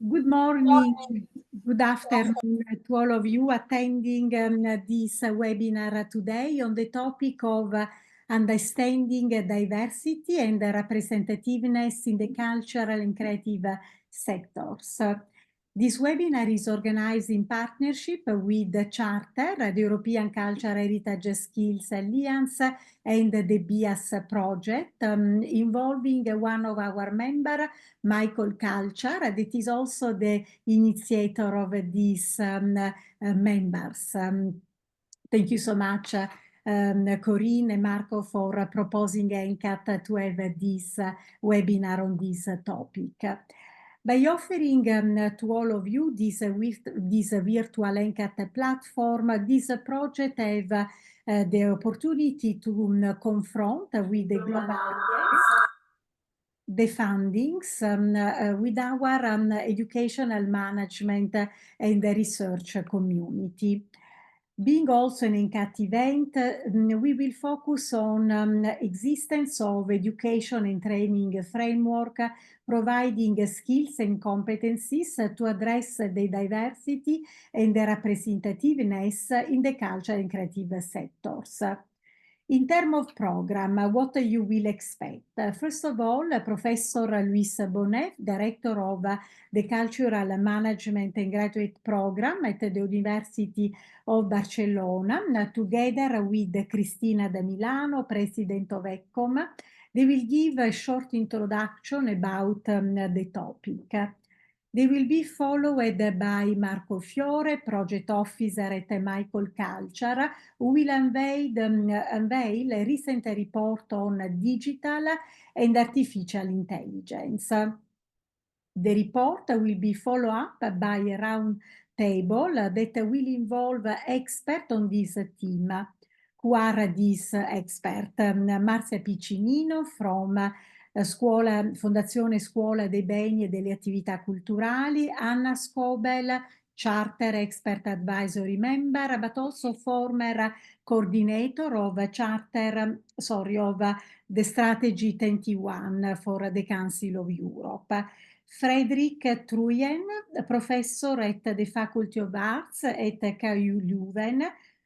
Good morning, good afternoon to all of you attending this webinar today on the topic of understanding diversity and representativeness in the cultural and creative sectors. This webinar is organized in partnership with the Charter, the European Cultural Heritage Skills Alliance, and the BIAS project, involving one of our members, Michael Culture, that is also the initiator of these members. Thank you so much, Corinne and Marco, for proposing ENCAT to have this webinar on this topic. By offering to all of you this virtual ENCAT platform, this project have the opportunity to confront with the global audience the fundings with our educational management and the research community. Being also an ENCAT event, we will focus on existence of education and training framework, providing skills and competencies to address the diversity and the representativeness in the cultural and creative sectors. In terms of program, what you will expect? First of all, Professor Luis Bonet, Director of the Cultural Management and Graduate Program at the University of Barcelona, together with Cristina da Milano, President of ECCOM. They will give a short introduction about the topic. They will be followed by Marco Fiore, Project Officer at Michael Culture, who will unveil a recent report on digital and artificial intelligence. The report will be followed up by a round table that will involve experts on this theme. Who are these experts? Marzia Piccinino from Fondazione Scuola dei Beni e delle Attività Culturali, Anna Scobel, Charter Expert Advisory Member, but also former coordinator of the Strategy 21 for the Council of Europe. Frederick Truyen, professor at the Faculty of Arts at KU Leuven.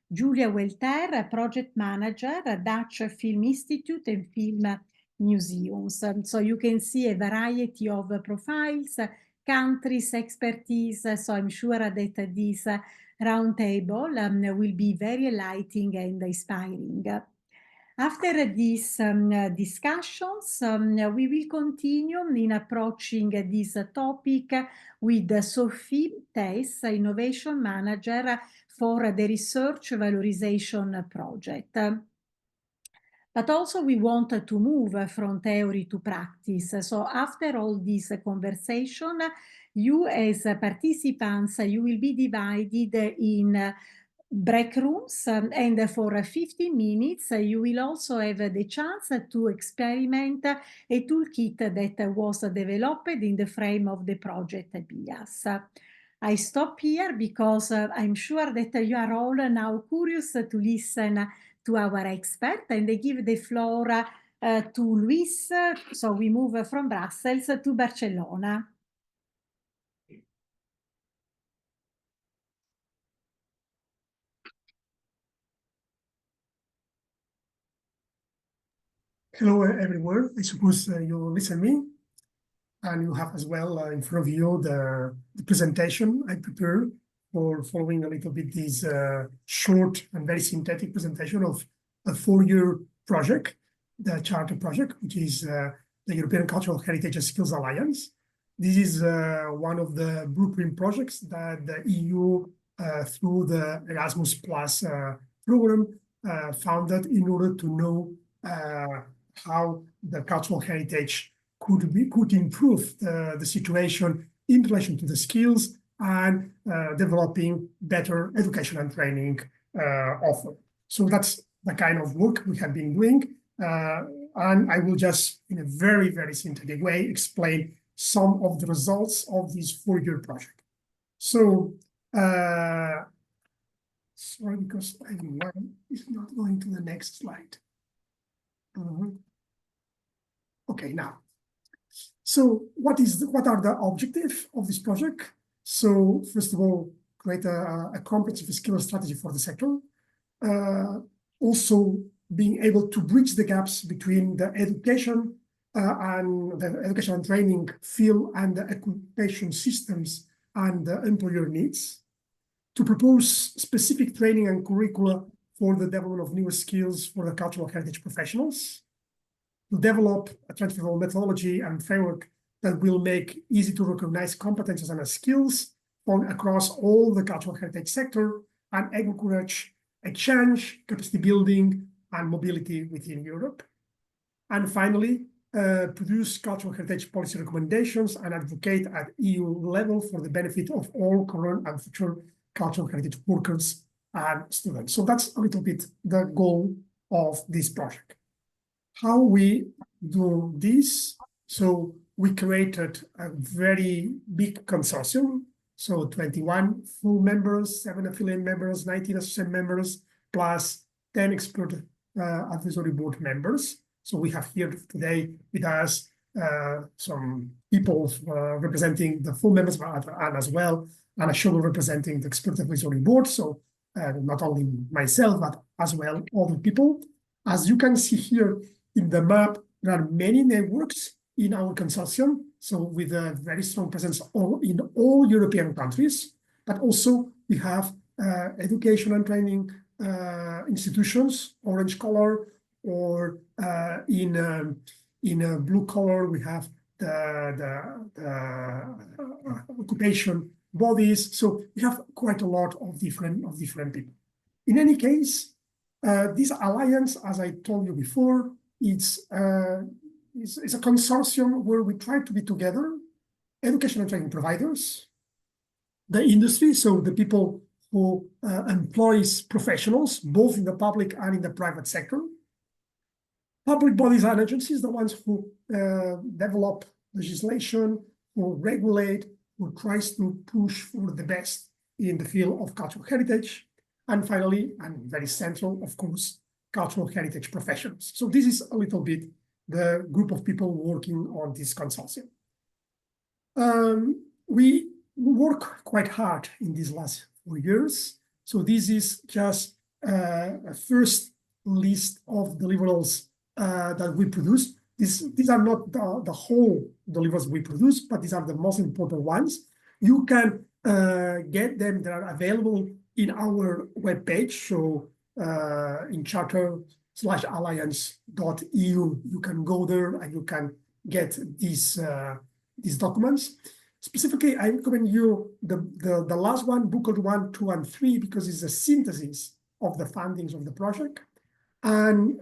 Julia Welter, project manager, Dutch Film Institute and Film Museums. So you can see a variety of profiles, countries, expertise. So I'm sure that this roundtable will be very enlightening and inspiring. After these discussions, we will continue in approaching this topic with Sophie Theiss, Innovation Manager for the Research Valorization Project. But also we want to move from theory to practice. So after all this conversation, you as participants, you will be divided in break rooms, and for 15 minutes you will also have the chance to experiment a toolkit that was developed in the frame of the project BIAS. I stop here because I'm sure that you are all now curious to listen to our expert, and I give the floor to Luis. So we move from Brussels to Barcelona. Hello, everyone. I suppose you listen me, and you have as well in front of you the presentation I prepared for following a little bit this short and very synthetic presentation of a 4-year project, the Charter project, which is the European Cultural Heritage Skills Alliance. This is one of the blueprint projects that the EU, through the Erasmus Plus program, founded in order to know how the cultural heritage could improve the situation in relation to the skills and developing better education and training offer. So that's the kind of work we have been doing. And I will just, in a very, very synthetic way, explain some of the results of this 4-year project. So, sorry, because it's not going to the next slide. Okay, now. So what are the objectives of this project? So first of all, create a comprehensive skill strategy for the sector. Also being able to bridge the gaps between the education and training field and the occupation systems and the employer needs. To propose specific training and curricula for the development of new skills for the cultural heritage professionals. To develop a transferable methodology and framework that will make easy to recognize competences and skills across all the cultural heritage sector and encourage exchange, capacity building, and mobility within Europe. And finally, produce cultural heritage policy recommendations and advocate at EU level for the benefit of all current and future cultural heritage workers and students. So that's a little bit the goal of this project. How we do this? So we created a very big consortium. So 21 full members, 7 affiliate members, 19 associate members, plus 10 expert advisory board members. So we have here today with us some people representing the full members and as well, and a show representing the expert advisory board. So not only myself, but as well other people. As you can see here in the map, there are many networks in our consortium. So with a very strong presence in all European countries, but also we have education and training institutions, orange color, or in blue color, we have the occupation bodies. So we have quite a lot of different people. In any case, this alliance, as I told you before, it's a consortium where we try to be together, education and training providers, the industry, so the people who employs professionals, both in the public and in the private sector, public bodies and agencies, the ones who develop legislation, who regulate, who tries to push for the best in the field of cultural heritage, and finally, and very central, of course, cultural heritage professionals. So this is a little bit the group of people working on this consortium. We work quite hard in these last 4 years. So this is just a first list of deliverables that we produce. These are not the whole deliverables we produce, but these are the most important ones. You can get them, they are available in our webpage. So in charter/alliance.eu, you can go there and you can get these documents. Specifically, I recommend you the last one, booklet 1, 2, and 3, because it's a synthesis of the findings of the project. And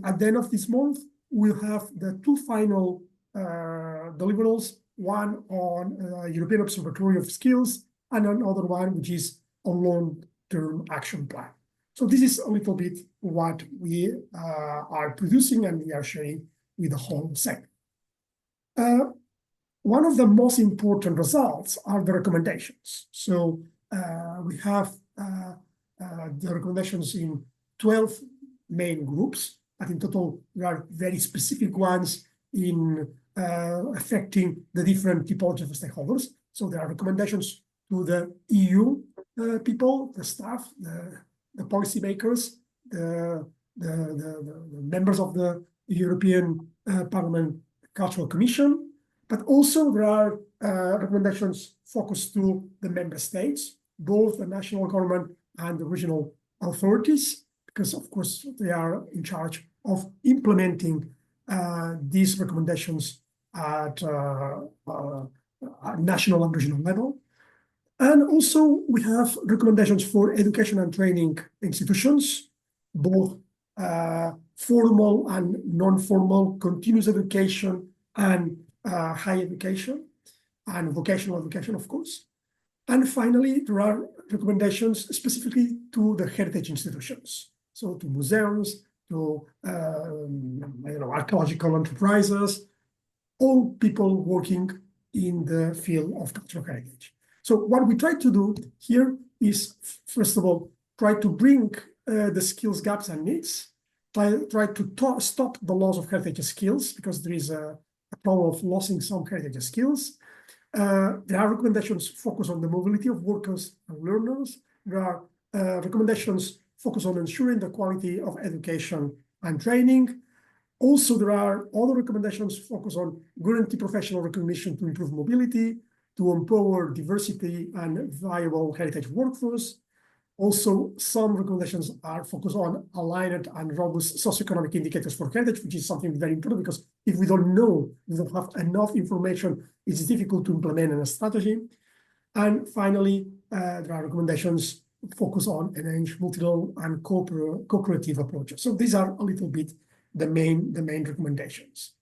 at the end of this month, we'll have the 2 final deliverables, one on European Observatory of Skills, and another one which is a long-term action plan. So this is a little bit what we are producing and we are sharing with the whole sector. One of the most important results are the recommendations. So we have the recommendations in 12 main groups, but in total, there are very specific ones in affecting the different typologies of stakeholders. So there are recommendations to the EU people, the staff, the policymakers, the members of the European Parliament Cultural Commission, but also there are recommendations focused to the member states, both the national government and the regional authorities, because of course they are in charge of implementing these recommendations at national and regional level. And also we have recommendations for education and training institutions, both formal and non-formal, continuous education and higher education and vocational education, of course. And finally, there are recommendations specifically to the heritage institutions. So to museums, to archaeological enterprises, all people working in the field of cultural heritage. So what we try to do here is, first of all, try to bring the skills gaps and needs, try to stop the loss of heritage skills, because there is a a problem of losing some heritage skills. There are recommendations focused on the mobility of workers and learners. There are recommendations focused on ensuring the quality of education and training. Also, there are other recommendations focused on guarantee professional recognition to improve mobility, to empower diversity and viable heritage workforce. Also, some recommendations are focused on aligned and robust socioeconomic indicators for heritage, which is something very important because if we don't know, we don't have enough information, it's difficult to implement a strategy. And finally, there are recommendations focused on enhanced multi-role and co-creative approaches. So these are a little bit the main recommendations.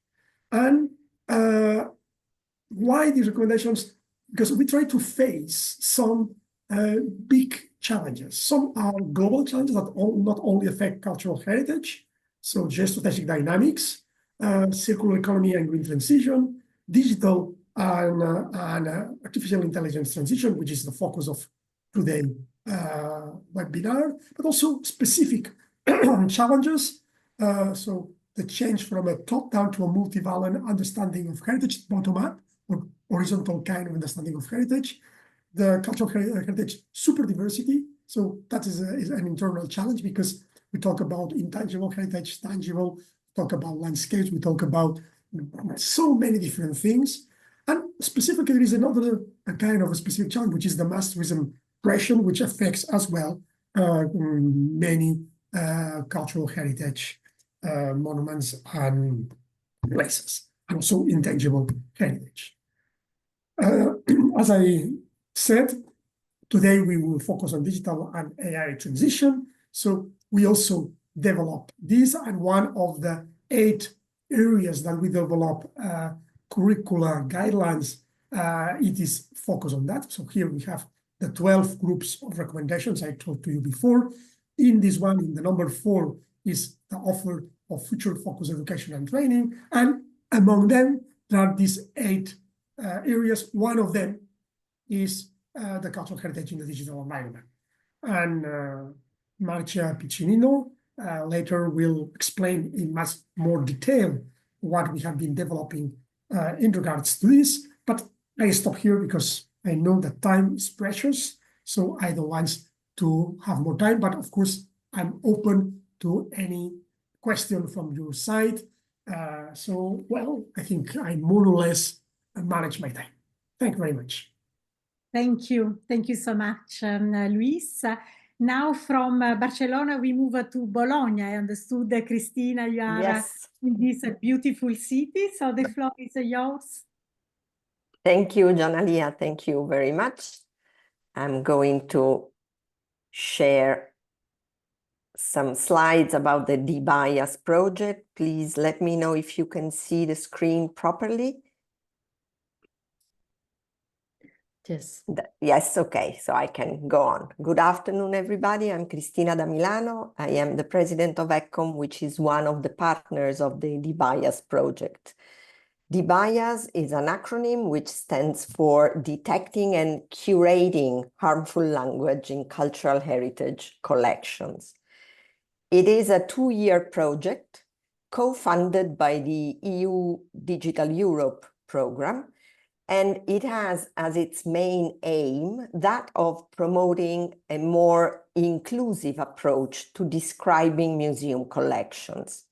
And why these recommendations? Because we try to face some big challenges. Some are global challenges that not only affect cultural heritage, so geostrategic dynamics, circular economy and green transition, digital and artificial intelligence transition, which is the focus of today's webinar, but also specific challenges. So the change from a top-down to a multivalent understanding of heritage, bottom-up, or horizontal kind of understanding of heritage, the cultural heritage super diversity. So that is an internal challenge because we talk about intangible heritage, tangible, talk about landscapes, we talk about so many different things. And specifically, there is another kind of a specific challenge, which is the mass tourism pressure, which affects as well many cultural heritage monuments and places, and also intangible heritage. As I said, today we will focus on digital and AI transition. So we also develop this, and one of the 8 areas that we develop curricular guidelines, it is focused on that. So here we have the 12 groups of recommendations I told to you before. In this one, in the number 4, is the offer of future-focused education and training. And among them, there are these 8 areas. One of them is the cultural heritage in the digital environment. And Marcia Piccinino later will explain in much more detail what we have been developing in regards to this. But I stop here because I know that time is precious, so I don't want to have more time. But of course, I'm open to any question from your side. So, well, I think I more or less manage my time. Thank you very much. Thank you. Thank you so much, Luis. Now from Barcelona, we move to Bologna. I understood, Cristina, you are in this beautiful city, so the floor is yours. Thank you, Giannalia. Thank you very much. I'm going to share some slides about the DBIAS project. Please let me know if you can see the screen properly. Yes. Yes, okay, so I can go on. Good afternoon, everybody. I'm Cristina da Milano. I am the president of ECCOM, which is one of the partners of the DBIAS project. DBIAS is an acronym which stands for Detecting and Curating Harmful Language in Cultural Heritage Collections. It is a 2-year project co-funded by the EU Digital Europe program, and it has as its main aim that of promoting a more inclusive approach to describing museum collections.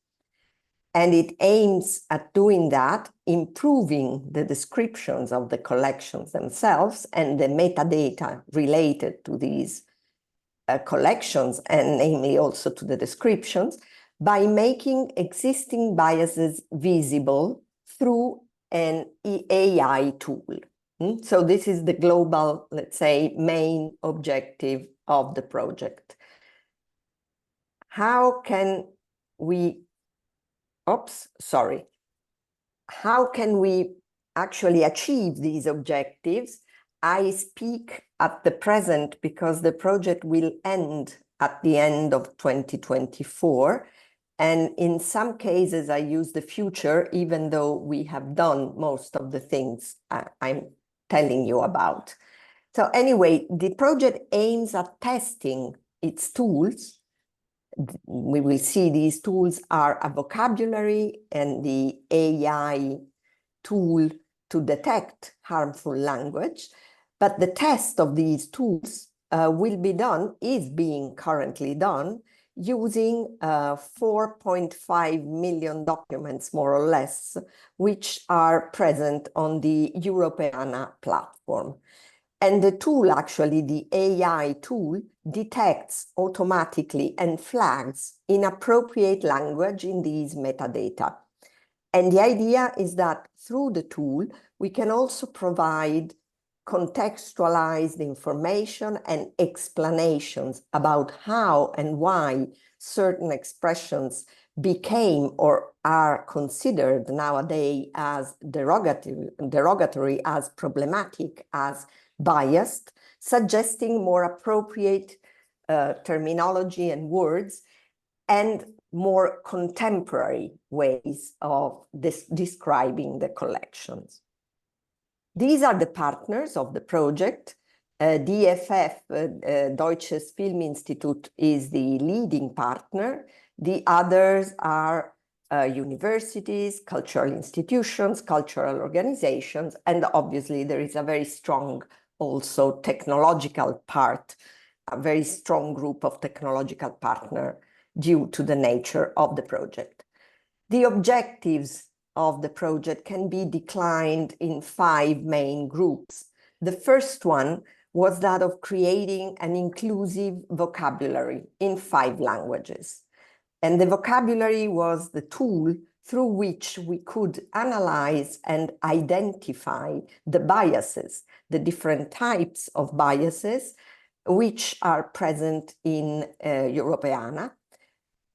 And it aims at doing that, improving the descriptions of the collections themselves and the metadata related to these collections, and namely also to the descriptions, by making existing biases visible through an AI tool. So this is the global, let's say, main objective of the project. How can we how can we actually achieve these objectives? I speak at the present because the project will end at the end of 2024. And in some cases, I use the future, even though we have done most of the things I'm telling you about. So anyway, the project aims at testing its tools. We will see these tools are a vocabulary and the AI tool to detect harmful language, but the test of these tools is being currently done using 4.5 million documents, more or less, which are present on the Europeana platform. And the tool, actually, the AI tool, detects automatically and flags inappropriate language in these metadata. And the idea is that through the tool, we can also provide contextualized information and explanations about how and why certain expressions became or are considered nowadays as derogatory, as problematic, as biased, suggesting more appropriate terminology and words and more contemporary ways of describing the collections. These are the partners of the project. DFF, Deutsches Filminstitut, is the leading partner. The others are universities, cultural institutions, cultural organizations, and obviously there is a very strong also technological part, a very strong group of technological partners due to the nature of the project. The objectives of the project can be declined in 5 main groups. The first one was that of creating an inclusive vocabulary in 5 languages. And the vocabulary was the tool through which we could analyze and identify the biases, the different types of biases which are present in Europeana.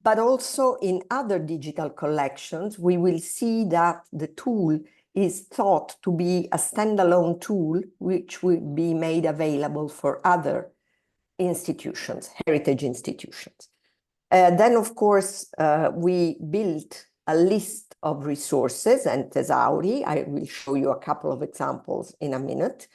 But also in other digital collections, we will see that the tool is thought to be a standalone tool which will be made available for other institutions, heritage institutions. Then, of course, we built a list of resources and thesauri. I will show you a couple of examples in a minute.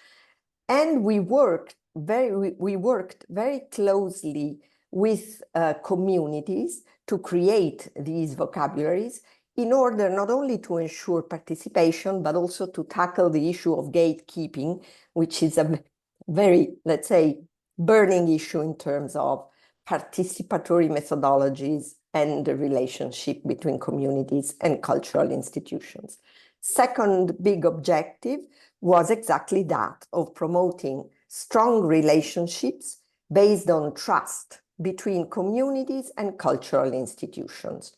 And we worked very closely with communities to create these vocabularies in order not only to ensure participation, but also to tackle the issue of gatekeeping, which is a very, let's say, burning issue in terms of participatory methodologies and the relationship between communities and cultural institutions. Second big objective was exactly that of promoting strong relationships based on trust between communities and cultural institutions.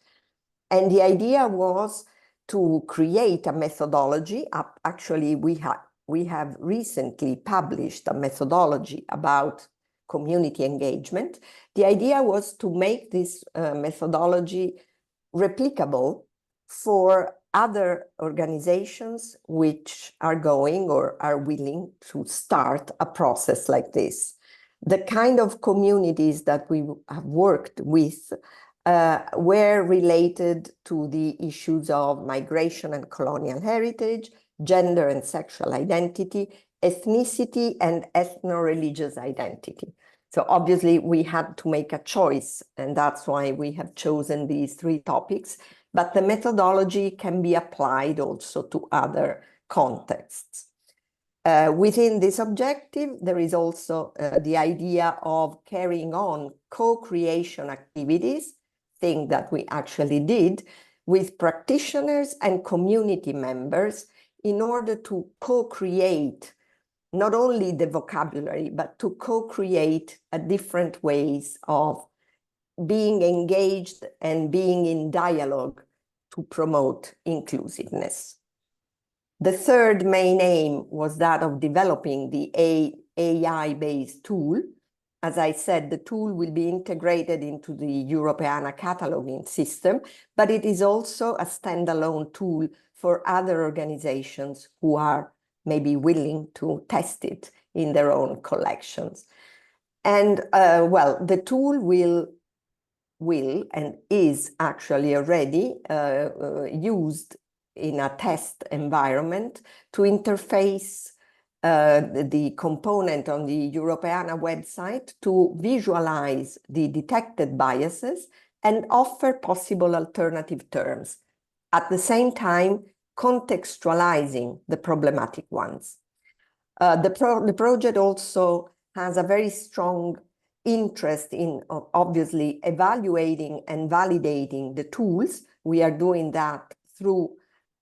And the idea was to create a methodology. Actually, we have recently published a methodology about community engagement. The idea was to make this methodology replicable for other organizations which are going or are willing to start a process like this. The kind of communities that we have worked with were related to the issues of migration and colonial heritage, gender and sexual identity, ethnicity, and ethno-religious identity. So obviously we had to make a choice, and that's why we have chosen these 3 topics, but the methodology can be applied also to other contexts. Within this objective, there is also the idea of carrying on co-creation activities, thing that we actually did, with practitioners and community members in order to co-create not only the vocabulary, but to co-create different ways of being engaged and being in dialogue to promote inclusiveness. The third main aim was that of developing the AI-based tool. As I said, the tool will be integrated into the Europeana cataloging system, but it is also a standalone tool for other organizations who are maybe willing to test it in their own collections. And well, the tool will and is actually already used in a test environment to interface the component on the Europeana website to visualize the detected biases and offer possible alternative terms. At the same time, contextualizing the problematic ones. The project also has a very strong interest in obviously evaluating and validating the tools. We are doing that through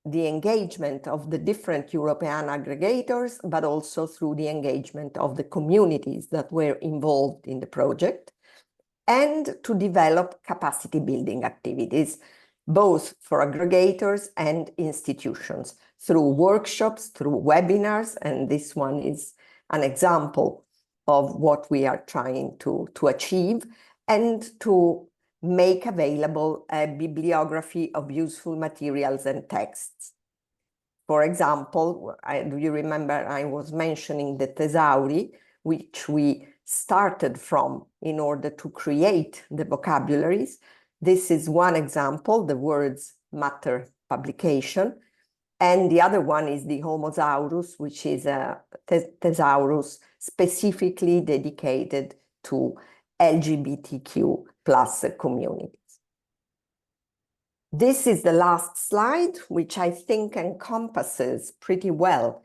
the engagement of the different European aggregators, but also through the engagement of the communities that were involved in the project, and to develop capacity building activities, both for aggregators and institutions, through workshops, through webinars, and this one is an example of what we are trying to achieve, and to make available a bibliography of useful materials and texts. For example, do you remember I was mentioning the thesauri, which we started from in order to create the vocabularies. This is one example, the Words Matter publication. And the other one is the Homosaurus, which is a thesaurus specifically dedicated to LGBTQ plus communities. This is the last slide, which I think encompasses pretty well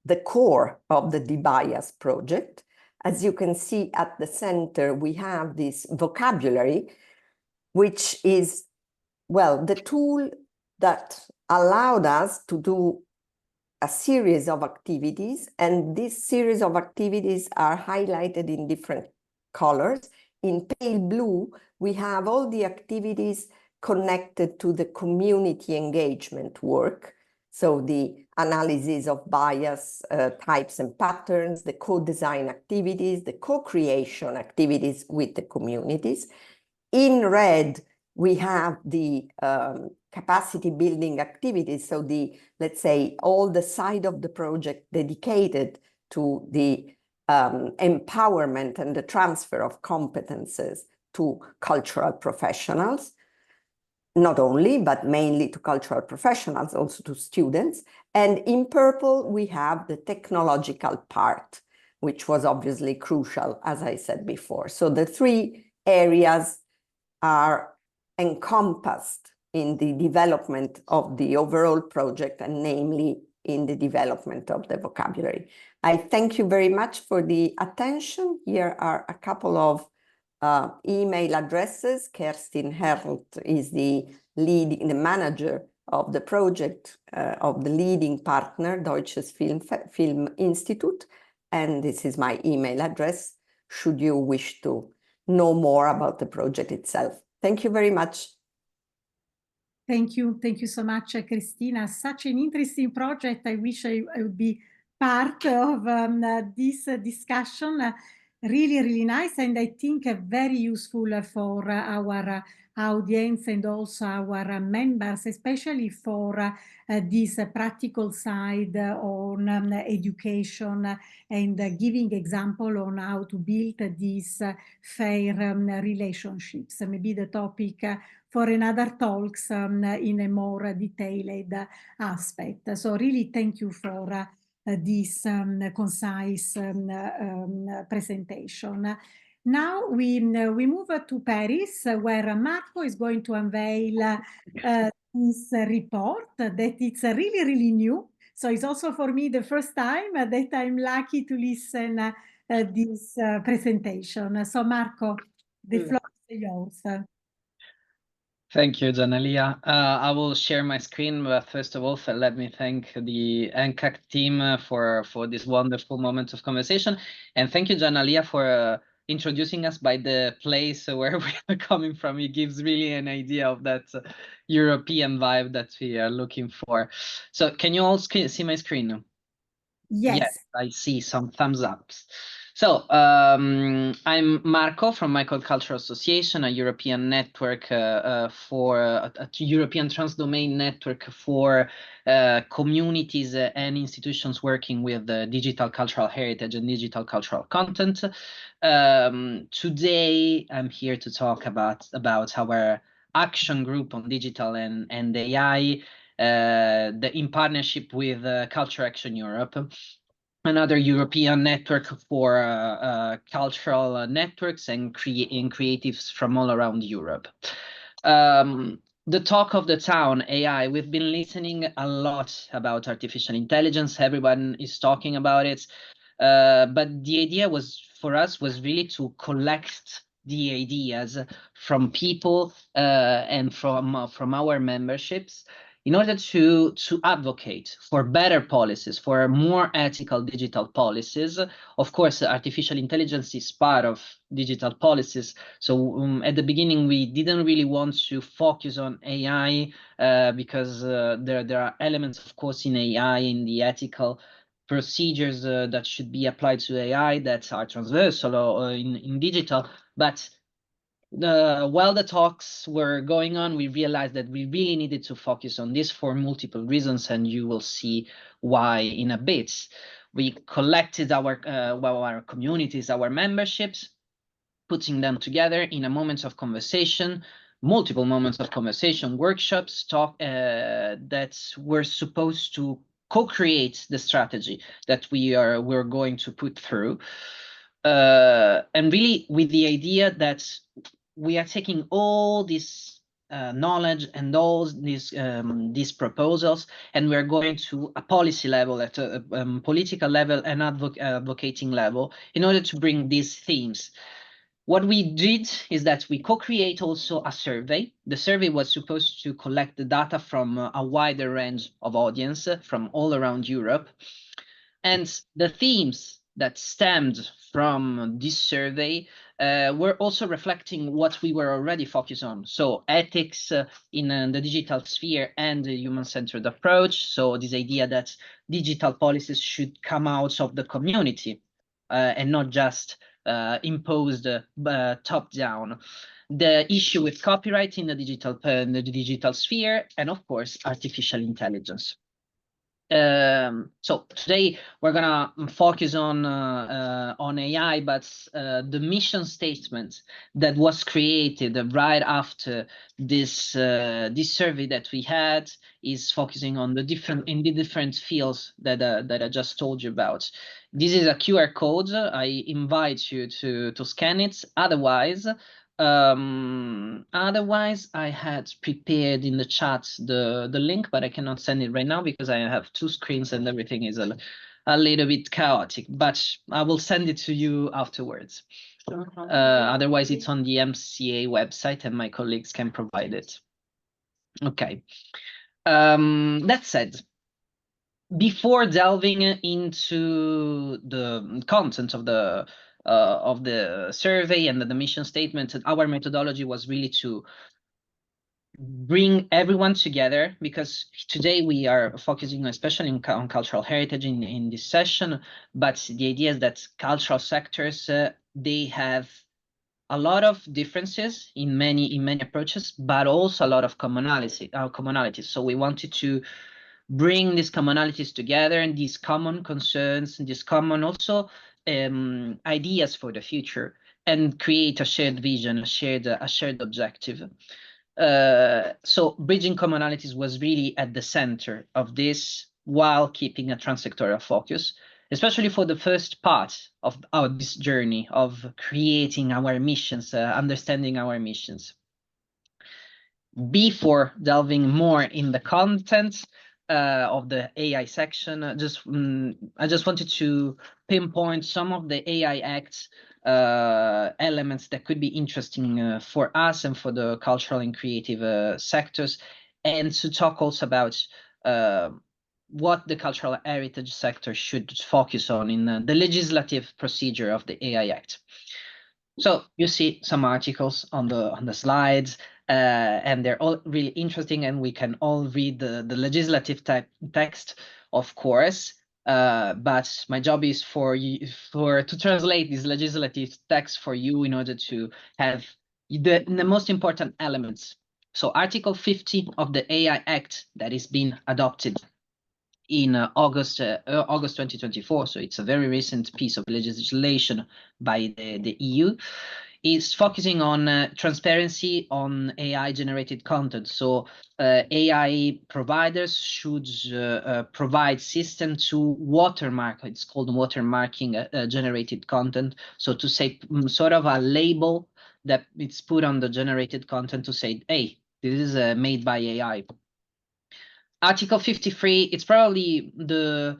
the core of the DBIAS project. As you can see at the center, we have this vocabulary, which is, well, the tool that allowed us to do a series of activities, and this series of activities are highlighted in different colors. In pale blue, we have all the activities connected to the community engagement work. So the analysis of bias types and patterns, the co-design activities, the co-creation activities with the communities. In red, we have the capacity building activities. So the, let's say, all the side of the project dedicated to the empowerment and the transfer of competences to cultural professionals. Not only, but mainly to cultural professionals, also to students. And in purple, we have the technological part, which was obviously crucial, as I said before. So the three areas are encompassed in the development of the overall project, and namely in the development of the vocabulary. I thank you very much for the attention. Here are a couple of email addresses. Kerstin Herlt is the manager of the project, of the leading partner, Deutsches Film Institut. And this is my email address, should you wish to know more about the project itself. Thank you very much. Thank you. Thank you so much, Cristina. Such an interesting project. I wish I would be part of this discussion. Really, really nice, and I think very useful for our audience and also our members, especially for this practical side on education and giving example on how to build these fair relationships. Maybe the topic for another talks in a more detailed aspect. So really thank you for this concise presentation. Now we move to Paris, where Marco is going to unveil this report that it's really, really new. So it's also for me the first time that I'm lucky to listen this presentation. So Marco, the floor is yours. Thank you, Giannalia. I will share my screen, but first of all, let me thank the ENCAC team for this wonderful moment of conversation. And thank you, Giannalia, for introducing us by the place where we are coming from. It gives really an idea of that European vibe that we are looking for. So can you all see my screen? Yes, I see some thumbs ups. So I'm Marco from Michael Cultural Association, a European network for a European transdomain network for communities and institutions working with digital cultural heritage and digital cultural content. Today, I'm here to talk about our action group on digital and AI, in partnership with Culture Action Europe, another European network for cultural networks and creatives from all around Europe. the talk of the town, AI. We've been listening a lot about artificial intelligence. Everyone is talking about it. But the idea for us was really to collect the ideas from people and from our memberships in order to advocate for better policies, for more ethical digital policies. Of course, artificial intelligence is part of digital policies. So at the beginning, we didn't really want to focus on AI because there are elements, of course, in AI, in the ethical procedures that should be applied to AI that are transversal or in digital. But while the talks were going on, we realized that we really needed to focus on this for multiple reasons, and you will see why in a bit. We collected our communities, our memberships, putting them together in a moment of conversation, multiple moments of conversation, workshops, talk that were supposed to co-create the strategy that we're going to put through, and really with the idea that we are taking all this knowledge and all these proposals, and we're going to a policy level, at a political level and advocating level, in order to bring these themes. What we did is that we co-create also a survey. The survey was supposed to collect the data from a wider range of audience from all around Europe. And the themes that stemmed from this survey were also reflecting what we were already focused on. So ethics in the digital sphere and the human-centered approach. So this idea that digital policies should come out of the community and not just imposed top-down. The issue with copyright in the digital sphere, and of course, artificial intelligence. So today we're gonna focus on AI, but the mission statement that was created right after this this survey that we had is focusing on the different fields that I just told you about. This is a QR code. I invite you to scan it. Otherwise, I had prepared in the chat the link, but I cannot send it right now because I have two screens and everything is a little bit chaotic. But I will send it to you afterwards. Otherwise, it's on the MCA website and my colleagues can provide it. Okay. That said, before delving into the content of the survey and the mission statement, our methodology was really to bring everyone together, because today we are focusing especially on cultural heritage in this session, but the idea is that cultural sectors, they have a lot of differences in many approaches, but also a lot of commonalities. So we wanted to bring these commonalities together and these common concerns and these common also ideas for the future, and create a shared vision, a shared objective. So bridging commonalities was really at the center of this, while keeping a transsectorial focus, especially for the first part of this journey of creating our missions, understanding our missions. Before delving more in the content of the AI section, I just wanted to pinpoint some of the AI Act elements that could be interesting for us and for the cultural and creative sectors, and to talk also about what the cultural heritage sector should focus on in the legislative procedure of the AI Act. So you see some articles on the slides, and they're all really interesting, and we can all read the legislative text, of course. But my job is to translate this legislative text for you in order to have the most important elements. So Article 50 of the AI Act that is being adopted in August 2024, so it's a very recent piece of legislation by the EU, is focusing on transparency on AI generated content. So AI providers should provide system to watermark, it's called watermarking generated content. So to say sort of a label that it's put on the generated content to say, hey, This is made by AI. Article 53, it's probably the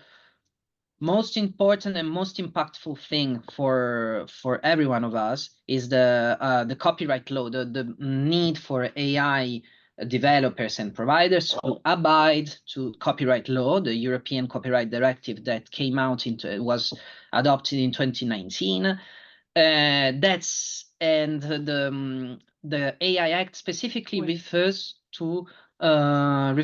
most important and most impactful thing for every one of us is the copyright law, the need for AI developers and providers to abide to copyright law, the European Copyright Directive that came out was adopted in 2019. The AI Act specifically refers to the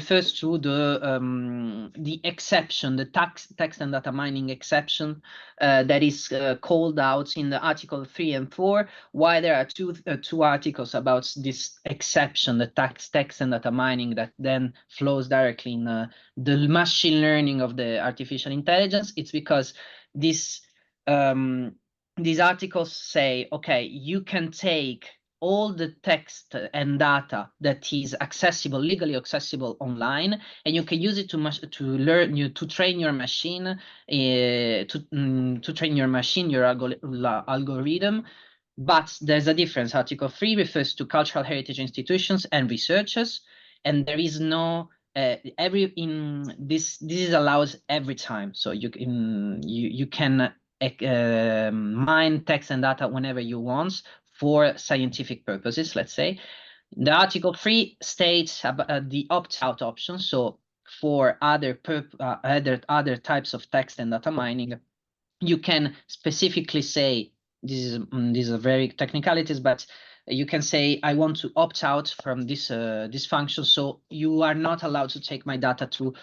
exception, the text and data mining exception that is called out in the Article 3 and 4. Why there are two articles about this exception, the text and data mining that then flows directly in the machine learning of the artificial intelligence. It's because these articles say, okay, you can take all the text and data that is accessible, legally accessible online, and you can use it to train your machine, your algorithm. But there's a difference. Article 3 refers to cultural heritage institutions and researchers, and there is no this is allowed every time. So you can mine text and data whenever you want for scientific purposes, let's say. The Article 3 states about the opt-out option. So for other types of text and data mining, you can specifically say, these are very technicalities, but you can say, I want to opt out from this function, so you are not allowed to take my data to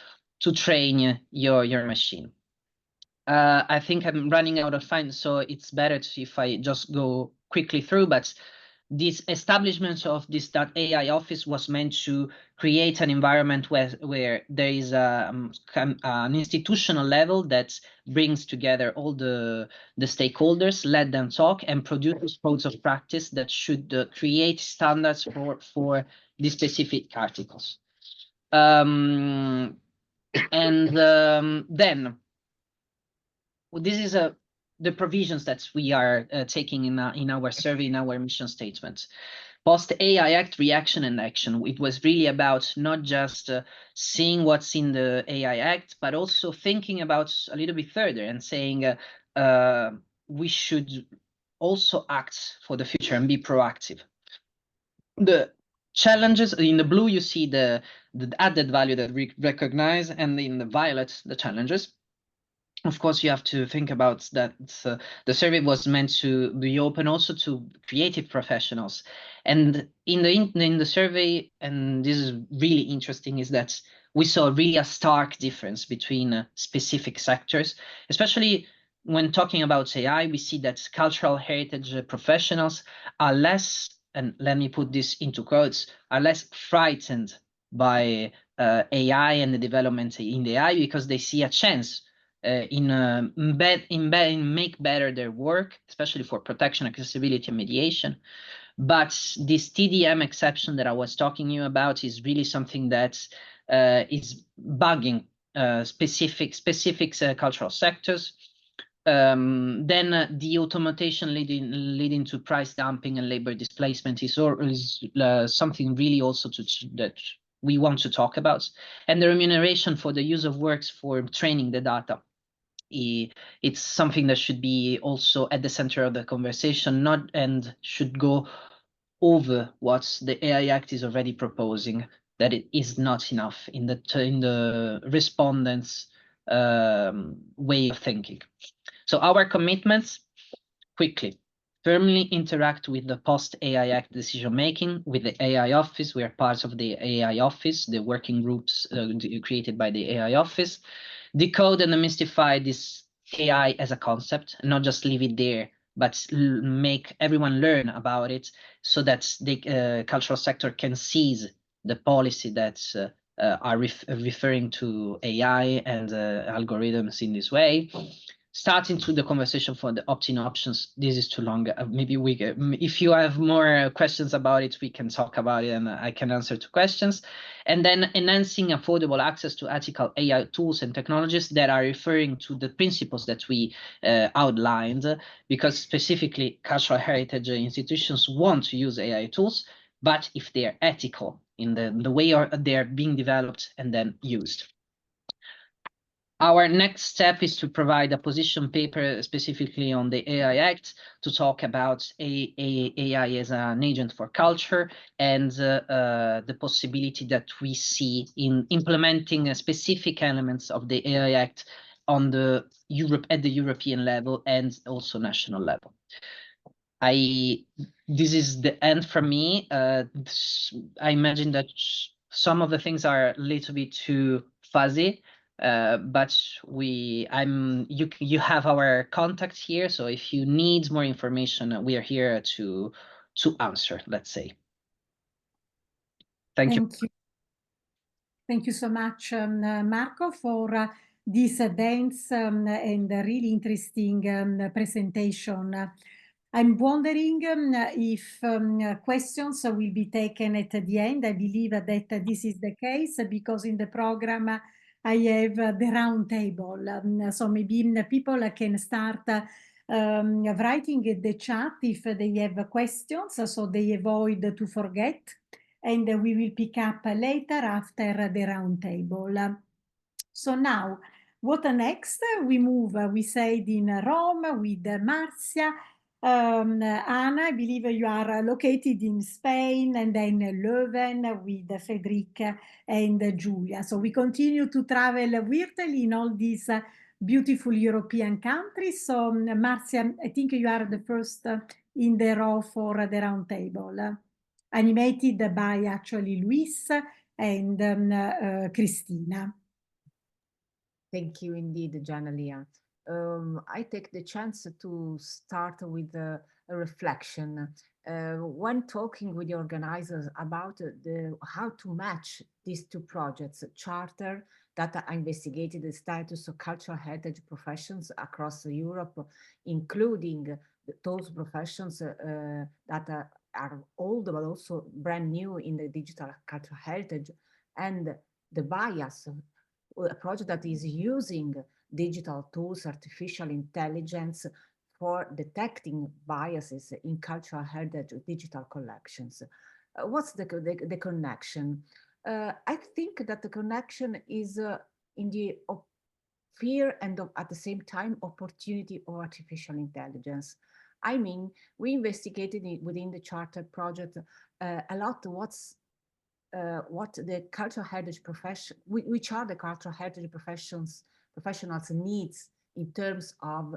train your machine. I think I'm running out of time, so it's better if I just go quickly through, but this establishment of this .ai office was meant to create an environment where there is an institutional level that brings together all the stakeholders, let them talk, and produce codes of practice that should create standards for the specific articles. Then this is the provisions that we are taking in our survey, in our mission statement. Post AI Act reaction and action. It was really about not just seeing what's in the AI Act, but also thinking about a little bit further and saying we should also act for the future and be proactive. The challenges in the blue, you see the added value that we recognize, and in the violet, the challenges. Of course, you have to think about that the survey was meant to be open also to creative professionals. And in the survey, and this is really interesting, is that we saw really a stark difference between specific sectors, especially when talking about AI. We see that cultural heritage professionals are less, and let me put this into quotes, are less frightened by AI and the development in the AI, because they see a chance in make better their work, especially for protection, accessibility, and mediation. But this TDM exception that I was talking to you about is really something that is bugging specific cultural sectors. Then the automation leading to price dumping and labor displacement is something really also that we want to talk about. And the remuneration for the use of works for training the data. It's something that should be also at the center of the conversation, and should go over what the AI Act is already proposing, that it is not enough in the respondents' way of thinking. So our commitments, quickly, firmly interact with the post-AI Act decision-making, with the AI office. We are part of the AI office, the working groups created by the AI office. Decode and demystify this AI as a concept, not just leave it there, but make everyone learn about it, so that the cultural sector can seize the policy that are referring to AI and algorithms in this way. Starting to the conversation for the opt-in options. This is too long. Maybe if you have more questions about it, we can talk about it and I can answer to questions. And then enhancing affordable access to ethical AI tools and technologies that are referring to the principles that we outlined, because specifically cultural heritage institutions want to use AI tools, but if they are ethical in the way they're being developed and then used. Our next step is to provide a position paper specifically on the AI Act to talk about AI as an agent for culture and the possibility that we see in implementing specific elements of the AI Act on the at the European level and also national level. This is the end for me. I imagine that some of the things are a little bit too fuzzy, but you have our contact here. So if you need more information, we are here to answer, let's say. Thank you. Thank you so much, Marco, for this dense and really interesting presentation. I'm wondering if questions will be taken at the end. I believe that this is the case because in the program I have the round table. So maybe people can start writing in the chat if they have questions, so they avoid to forget. And we will pick up later after the round table. So now, what next? We move, we said in Rome with Marzia. Anna, I believe you are located in Spain, and then Leuven with Frederic and Giulia. So we continue to travel virtually in all these beautiful European countries. So Marzia, I think you are the first in the row for the round table. Animated by actually Luis and Cristina. Thank you indeed, Giannalia. I take the chance to start with a reflection. When talking with the organizers about how to match these two projects, Charter that investigated the status of cultural heritage professions across Europe, including those professions that are old but also brand new in the digital cultural heritage, and the bias, a project that is using digital tools, artificial intelligence for detecting biases in cultural heritage digital collections. What's the connection? I think that the connection is in the fear and at the same time opportunity of artificial intelligence. I mean, we investigated within the Charter project a lot what the cultural heritage profession, which are the cultural heritage professionals needs in terms of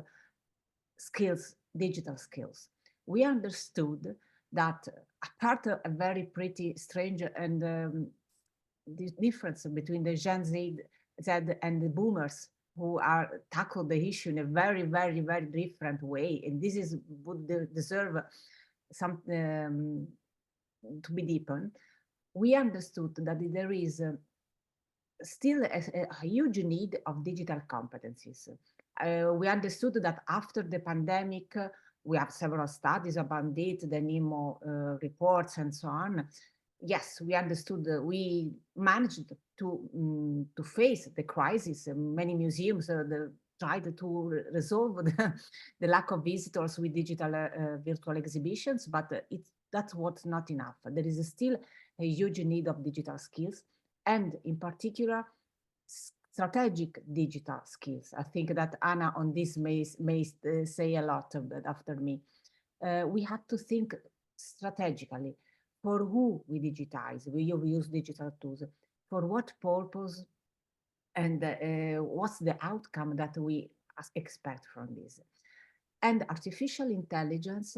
skills, digital skills. We understood that apart of a very pretty strange and the difference between the Gen Z and the boomers who are tackle the issue in a very, very, very different way. And this is would deserve some to be deepened. We understood that there is still a huge need of digital competencies. We understood that after the pandemic, we have several studies about it, the NEMO reports and so on. Yes, we understood, we managed to face the crisis. Many museums tried to resolve the lack of visitors with digital virtual exhibitions, but that's what's not enough. There is still a huge need of digital skills, and in particular, strategic digital skills. I think that Anna on this may say a lot of that after me. We have to think strategically for who we digitize, we use digital tools, for what purpose, and what's the outcome that we expect from this. And artificial intelligence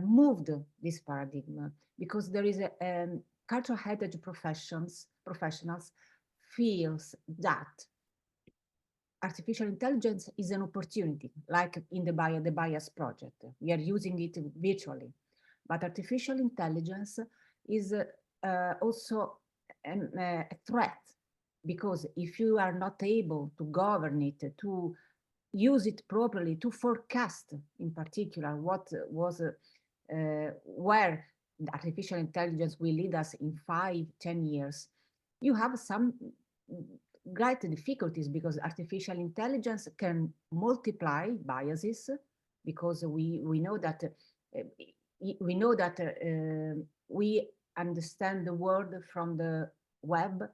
moved this paradigm because there is a cultural heritage professionals feels that artificial intelligence is an opportunity, like in the bias project. We are using it virtually, but artificial intelligence is also a threat, because if you are not able to govern it, to use it properly, to forecast in particular what was where artificial intelligence will lead us in 5-10 years, you have some great difficulties, because artificial intelligence can multiply biases, because we know that we understand the world from the web,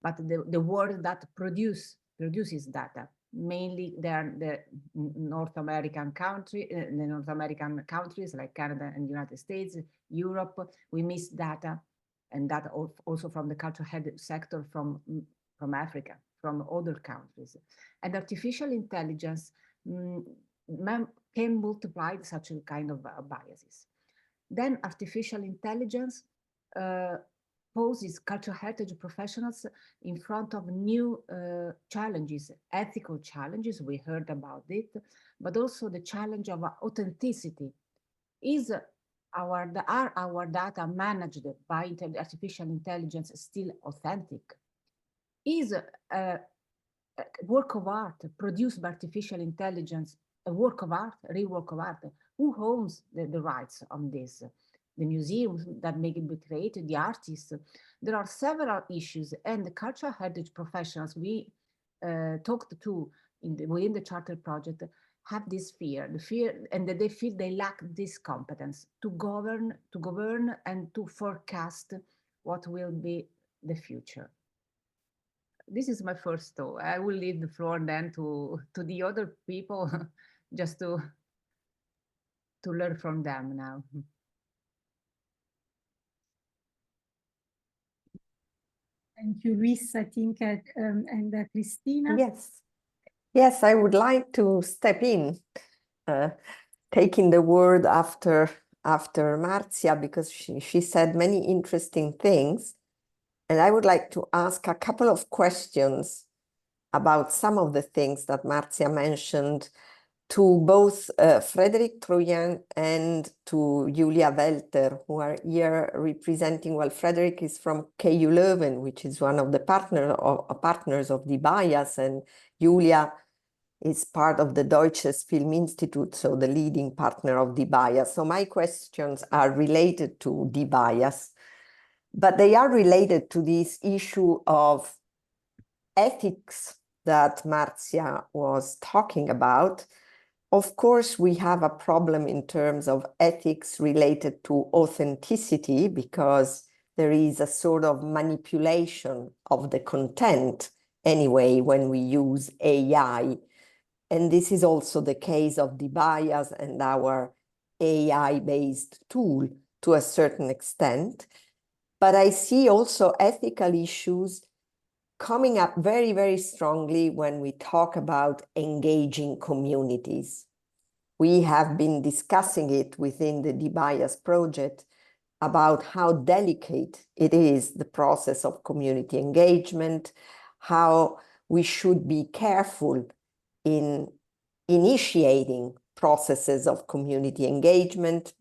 but the world that produces data. Mainly they're the North American countries like Canada and United States, Europe. We miss data, and data also from the cultural sector from Africa, from other countries. And artificial intelligence can multiply such a kind of biases. Then artificial intelligence poses cultural heritage professionals in front of new challenges, ethical challenges, we heard about it, but also the challenge of authenticity. Are our data managed by artificial intelligence still authentic? Is a work of art produced by artificial intelligence a work of art, a real work of art? Who owns the rights on this? The museums that make it be created, the artists. There are several issues, and the cultural heritage professionals we talked to within the Charter Project have this fear, and that they feel they lack this competence to govern and to forecast what will be the future. This is my first thought. I will leave the floor then to the other people, just to learn from them now. Thank you, Luis, I think, and Cristina. Yes, I would like to step in, taking the word after Marzia, because she said many interesting things. And I would like to ask a couple of questions about some of the things that Marzia mentioned to both Frédéric Troyen and to Julia Welter, who are here representing, well, Frédéric is from KU Leuven, which is one of the partners of DeBias, and Julia is part of the Deutsches Filminstitut, so the leading partner of DeBias. So my questions are related to DeBias, but they are related to this issue of ethics that Marzia was talking about. Of course, we have a problem in terms of ethics related to authenticity, because there is a sort of manipulation of the content anyway when we use AI. And this is also the case of DeBias and our AI-based tool to a certain extent. But I see also ethical issues coming up very, very strongly when we talk about engaging communities. We have been discussing it within the DeBias project about how delicate it is, the process of community engagement, how we should be careful in initiating processes of community engagement,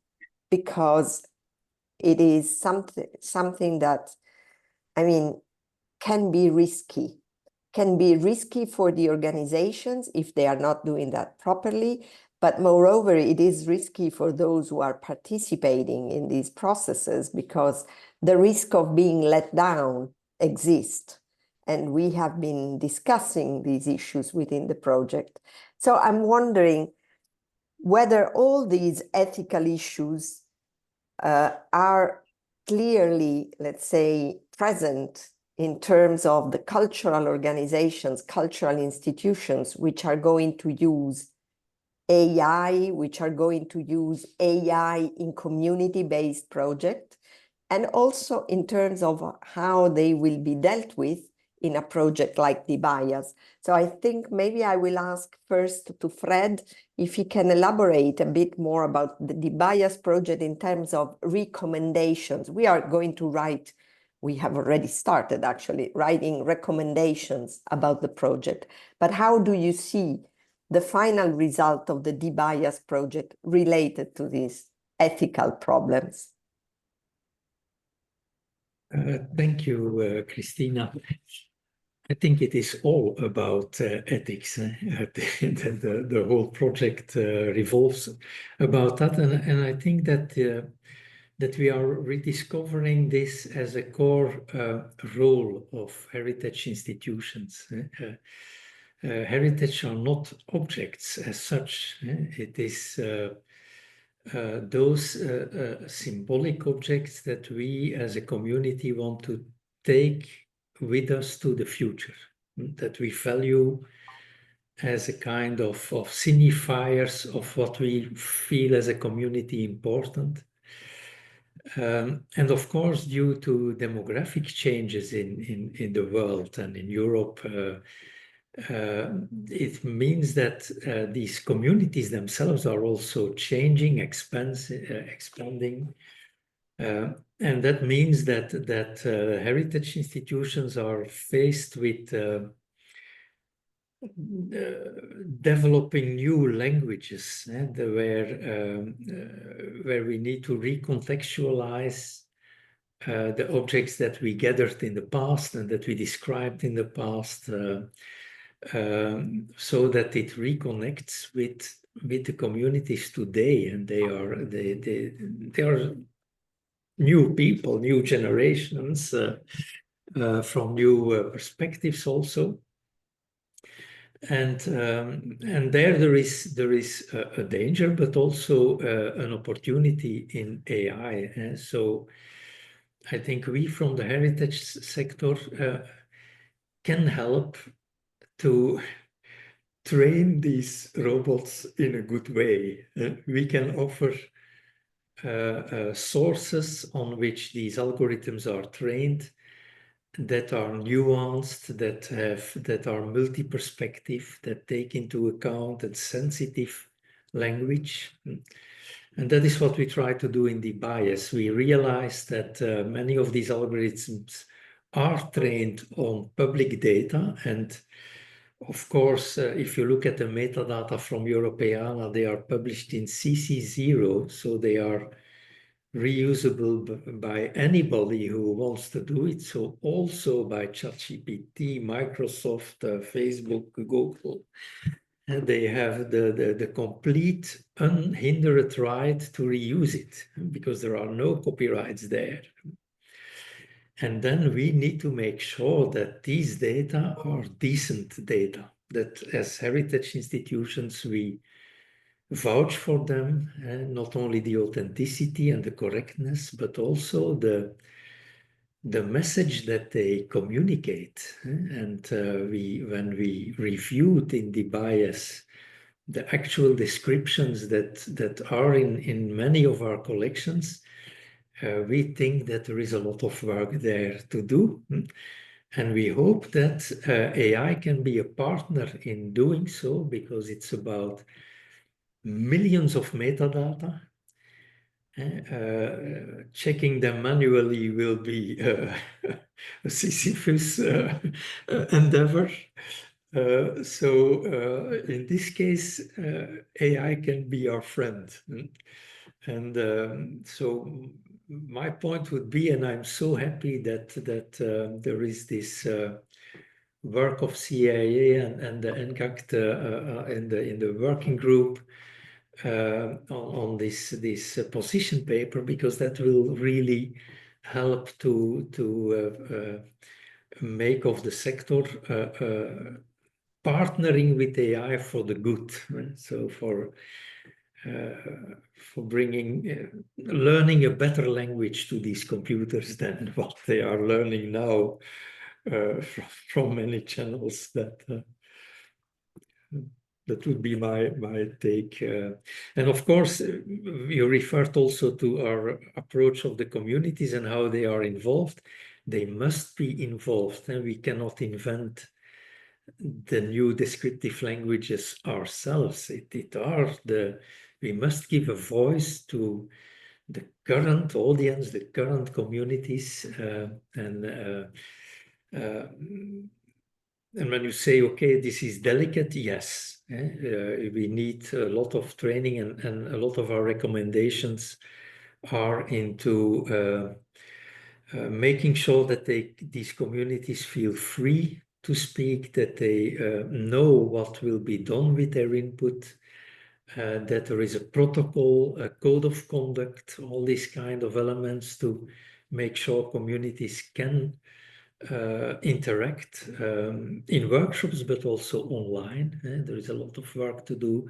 because it is something that, I mean, can be risky for the organizations if they are not doing that properly. But moreover, it is risky for those who are participating in these processes, because the risk of being let down exists. And we have been discussing these issues within the project. So I'm wondering whether all these ethical issues are clearly, let's say, present in terms of the cultural organizations, cultural institutions, which are going to use AI, which are going to use AI in community-based projects, and also in terms of how they will be dealt with in a project like DeBias. So I think maybe I will ask first to Fred if he can elaborate a bit more about the DeBias project in terms of recommendations. We are going to write, we have already started actually writing recommendations about the project, but how do you see the final result of the DeBias project related to these ethical problems? Thank you, Cristina. I think it is all about ethics. The whole project revolves about that, and I think that that we are rediscovering this as a core role of heritage institutions. Heritage are not objects as such. It is those symbolic objects that we as a community want to take with us to the future, that we value as a kind of signifiers of what we feel as a community important. And of course, due to demographic changes in the world and in Europe, it means that these communities themselves are also changing, expanding. And that means that heritage institutions are faced with developing new languages, where we need to recontextualize the objects that we gathered in the past and that we described in the past, so that it reconnects with the communities today, and they are new people, new generations, from new perspectives also. And there is a danger, but also an opportunity in AI. So I think we from the heritage sector can help to train these robots in a good way. We can offer sources on which these algorithms are trained, that are nuanced, that are multi-perspective, that take into account a sensitive language. And that is what we try to do in DeBias. We realize that many of these algorithms are trained on public data. And of course, if you look at the metadata from Europeana, they are published in CC0, so they are reusable by anybody who wants to do it. So also by ChatGPT, Microsoft, Facebook, Google. And they have the complete unhindered right to reuse it, because there are no copyrights there. And then we need to make sure that these data are decent data, that as heritage institutions we vouch for them, not only the authenticity and the correctness, but also the message that they communicate. And when we reviewed in DeBias the actual descriptions that are in many of our collections, we think that there is a lot of work there to do. And we hope that AI can be a partner in doing so, because it's about millions of metadata. Checking them manually will be a Sisyphus endeavor. So in this case, AI can be our friend. And so my point would be, and I'm so happy that there is this work of CIA and the ENCACT in the working group on this position paper, because that will really help to make of the sector partnering with AI for the good. So for bringing learning a better language to these computers than what they are learning now from many channels. That would be my take. And of course, you referred also to our approach of the communities and how they are involved. They must be involved, and we cannot invent the new descriptive languages ourselves. We must give a voice to the current audience, the current communities, and when you say, okay, this is delicate, yes, we need a lot of training, and a lot of our recommendations are into making sure that these communities feel free to speak, that they know what will be done with their input, that there is a protocol, a code of conduct, all these kind of elements to make sure communities can interact in workshops, but also online. There is a lot of work to do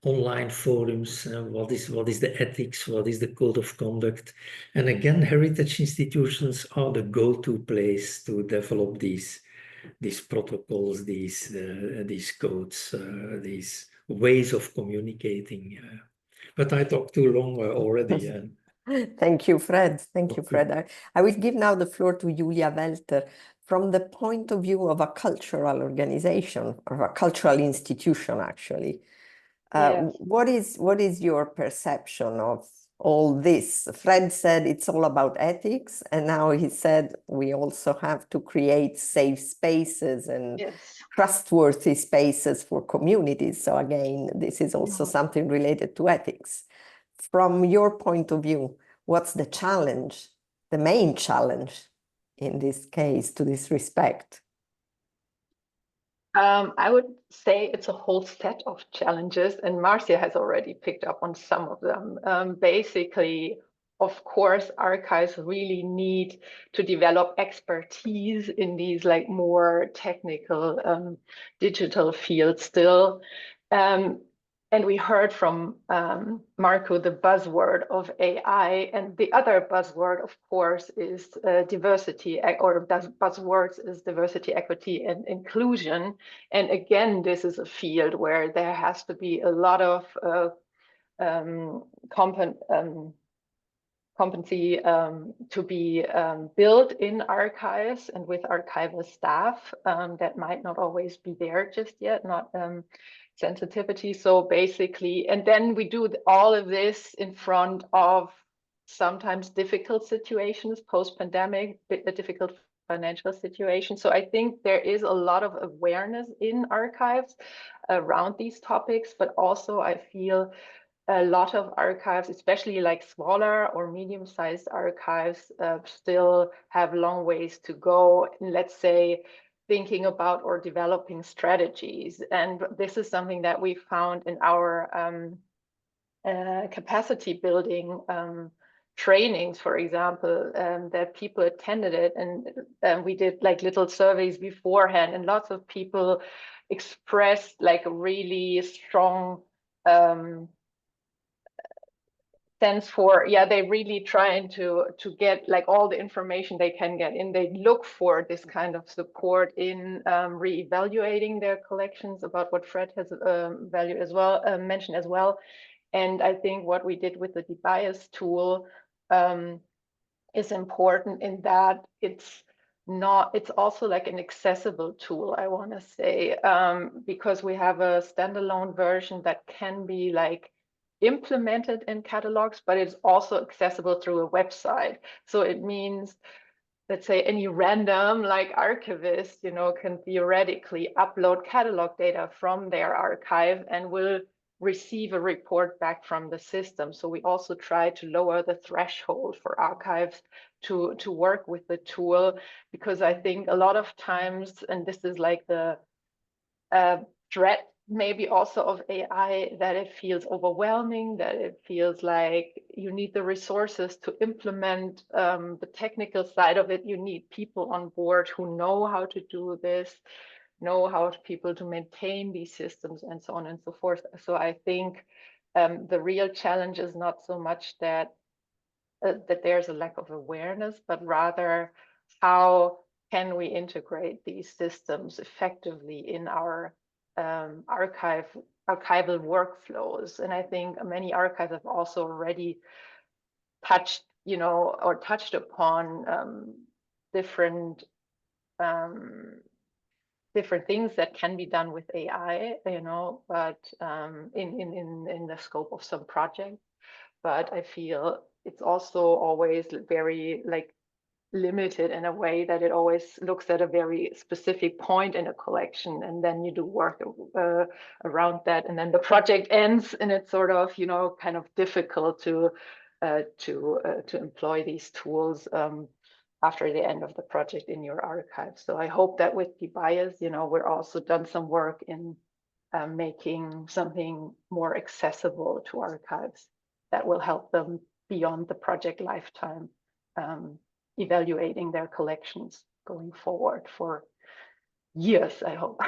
online forums, what is the ethics, what is the code of conduct. And again, heritage institutions are the go-to place to develop these protocols, these codes, these ways of communicating. But I talked too long already. Thank you, Fred. Thank you, Fred. I will give now the floor to Julia Welter. From the point of view of a cultural organization, or a cultural institution, actually, Yes. what is your perception of all this? Fred said it's all about ethics, and now he said we also have to create safe spaces and Yes. trustworthy spaces for communities. So again, this is also something related to ethics. From your point of view, what's the challenge, the main challenge in this case, to this respect? I would say it's a whole set of challenges, and Marcia has already picked up on some of them. Basically, of course, archives really need to develop expertise in these like more technical digital fields still. And we heard from Marco the buzzword of AI, and the other buzzword, of course, is diversity, or buzzwords is diversity, equity, and inclusion. And again, this is a field where there has to be a lot of competency to be built in archives and with archival staff that might not always be there just yet, not sensitivity. So basically, and then we do all of this in front of sometimes difficult situations, post-pandemic, a difficult financial situation. So I think there is a lot of awareness in archives around these topics, but also I feel a lot of archives, especially like smaller or medium-sized archives, still have long ways to go, let's say, thinking about or developing strategies. And this is something that we found in our capacity building trainings, for example, that people attended it, and we did like little surveys beforehand, and lots of people expressed like a really strong sense for, yeah, they really trying to get like all the information they can get in. They look for this kind of support in re-evaluating their collections, about what Fred has value as well, mentioned as well. And I think what we did with the debias tool is important in that it's also like an accessible tool, I want to say, because we have a standalone version that can be like implemented in catalogs, but it's also accessible through a website. So it means, let's say, any random like archivist, can theoretically upload catalog data from their archive and will receive a report back from the system. So we also try to lower the threshold for archives to work with the tool, because I think a lot of times, and this is like the threat maybe also of AI, that it feels overwhelming, that it feels like you need the resources to implement the technical side of it. You need people on board who know how to do this, know how people to maintain these systems, and so on and so forth. So I think the real challenge is not so much that there's a lack of awareness, but rather how can we integrate these systems effectively in our archival workflows. And I think many archives have also already touched, or touched upon different things that can be done with AI, but in the scope of some project. But I feel it's also always very like limited in a way that it always looks at a very specific point in a collection, and then you do work around that, and then the project ends, and it's sort of kind of difficult to employ these tools after the end of the project in your archive. So I hope that with debias, we're also done some work in making something more accessible to archives that will help them beyond the project lifetime, evaluating their collections going forward for years, I hope.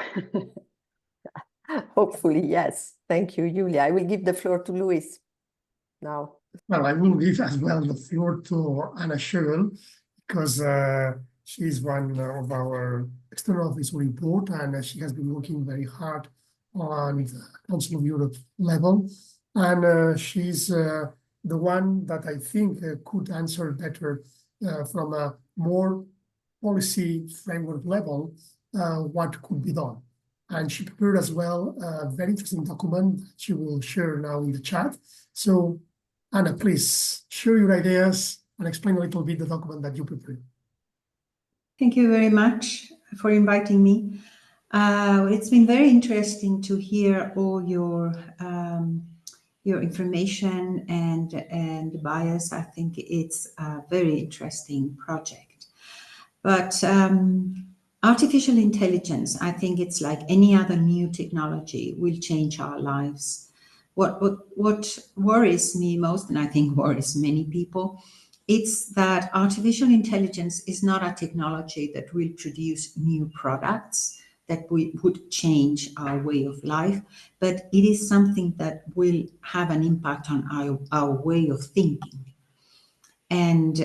Hopefully, yes. Thank you, Julia. I will give the floor to Luis now. Well, I will give as well the floor to Anna Schöll, because she's one of our external office report, and she has been working very hard on the Council of Europe level. And she's the one that I think could answer better from a more policy framework level what could be done. And she prepared as well a very interesting document that she will share now in the chat. So Anna, please share your ideas and explain a little bit the document that you prepared. Thank you very much for inviting me. It's been very interesting to hear all your information and bias. I think it's a very interesting project. But artificial intelligence, I think it's like any other new technology, will change our lives. What worries me most, and I think worries many people, it's that artificial intelligence is not a technology that will produce new products that would change our way of life, but it is something that will have an impact on our way of thinking. And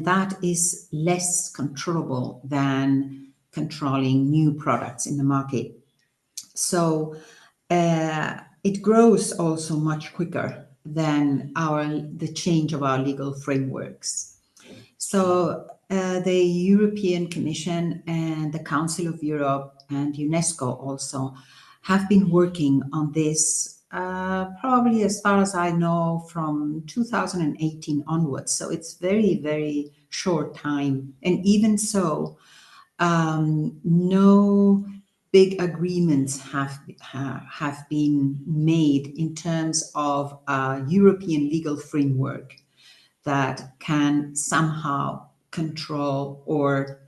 that is less controllable than controlling new products in the market. So it grows also much quicker than the change of our legal frameworks. So the European Commission and the Council of Europe and UNESCO also have been working on this probably, as far as I know, from 2018 onwards. So it's very, very short time. And even so, no big agreements have been made in terms of a European legal framework that can somehow control or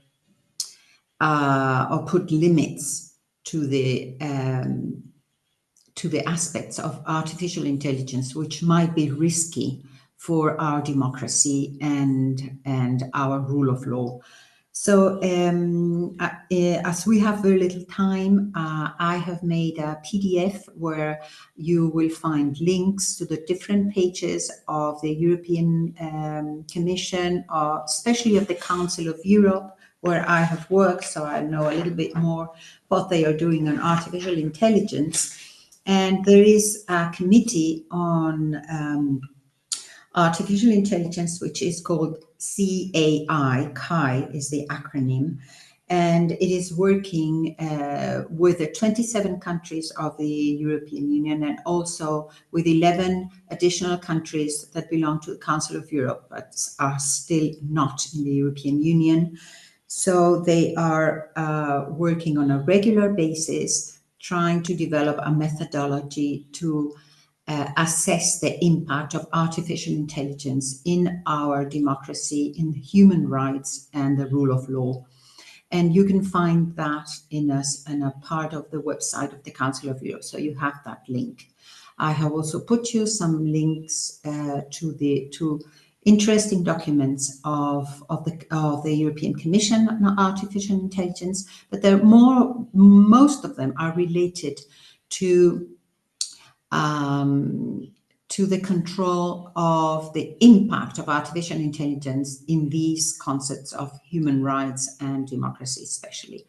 put limits to the aspects of artificial intelligence, which might be risky for our democracy and our rule of law. So as we have very little time, I have made a PDF where you will find links to the different pages of the European Commission, especially of the Council of Europe, where I have worked, so I know a little bit more what they are doing on artificial intelligence. And there is a committee on artificial intelligence, which is called CAI is the acronym, and it is working with the 27 countries of the European Union and also with 11 additional countries that belong to the Council of Europe but are still not in the European Union. So they are working on a regular basis, trying to develop a methodology to assess the impact of artificial intelligence in our democracy, in human rights, and the rule of law. And you can find that in a part of the website of the Council of Europe. So you have that link. I have also put you some links to interesting documents of the European Commission on artificial intelligence, but most of them are related to the control of the impact of artificial intelligence in these concepts of human rights and democracy especially.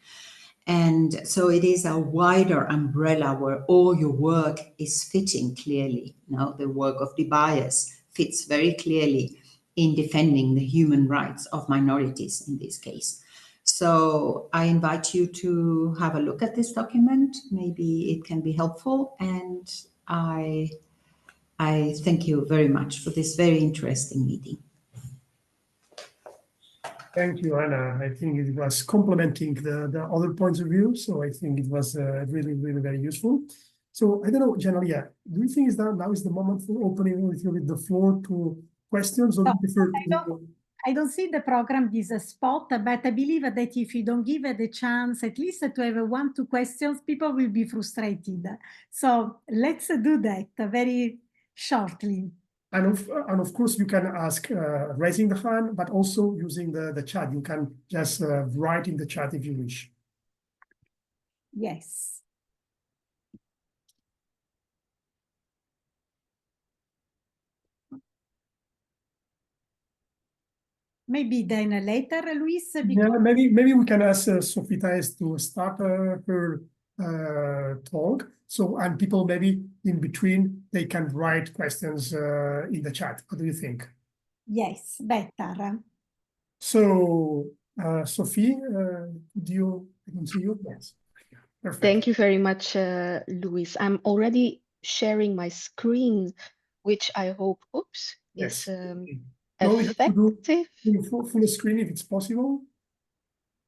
And so it is a wider umbrella where all your work is fitting clearly. The work of DeBias fits very clearly in defending the human rights of minorities in this case. So I invite you to have a look at this document. Maybe it can be helpful, and I thank you very much for this very interesting meeting. Thank you, Anna. I think it was complementing the other points of view, so I think it was really, really very useful. So I don't know, Giannalia, do you think now is the moment for opening with the floor to questions, or I don't see the program this spot, but I believe that if you don't give it the chance at least to have 1-2 questions, people will be frustrated. So let's do that very shortly. And of course, you can ask raising the hand, but also using the chat. You can just write in the chat if you wish. Yes. Maybe then later, Luis. Yeah, maybe we can ask Sophie Thaes to start her talk. So, and people maybe in between, they can write questions in the chat. What do you think? Yes, better. So, Sophie, I can see you? Yes. Perfect. Thank you very much, Luis. I'm already sharing my screen, which I hope, oops, Yes. is No, we have to effective. do full screen if it's possible.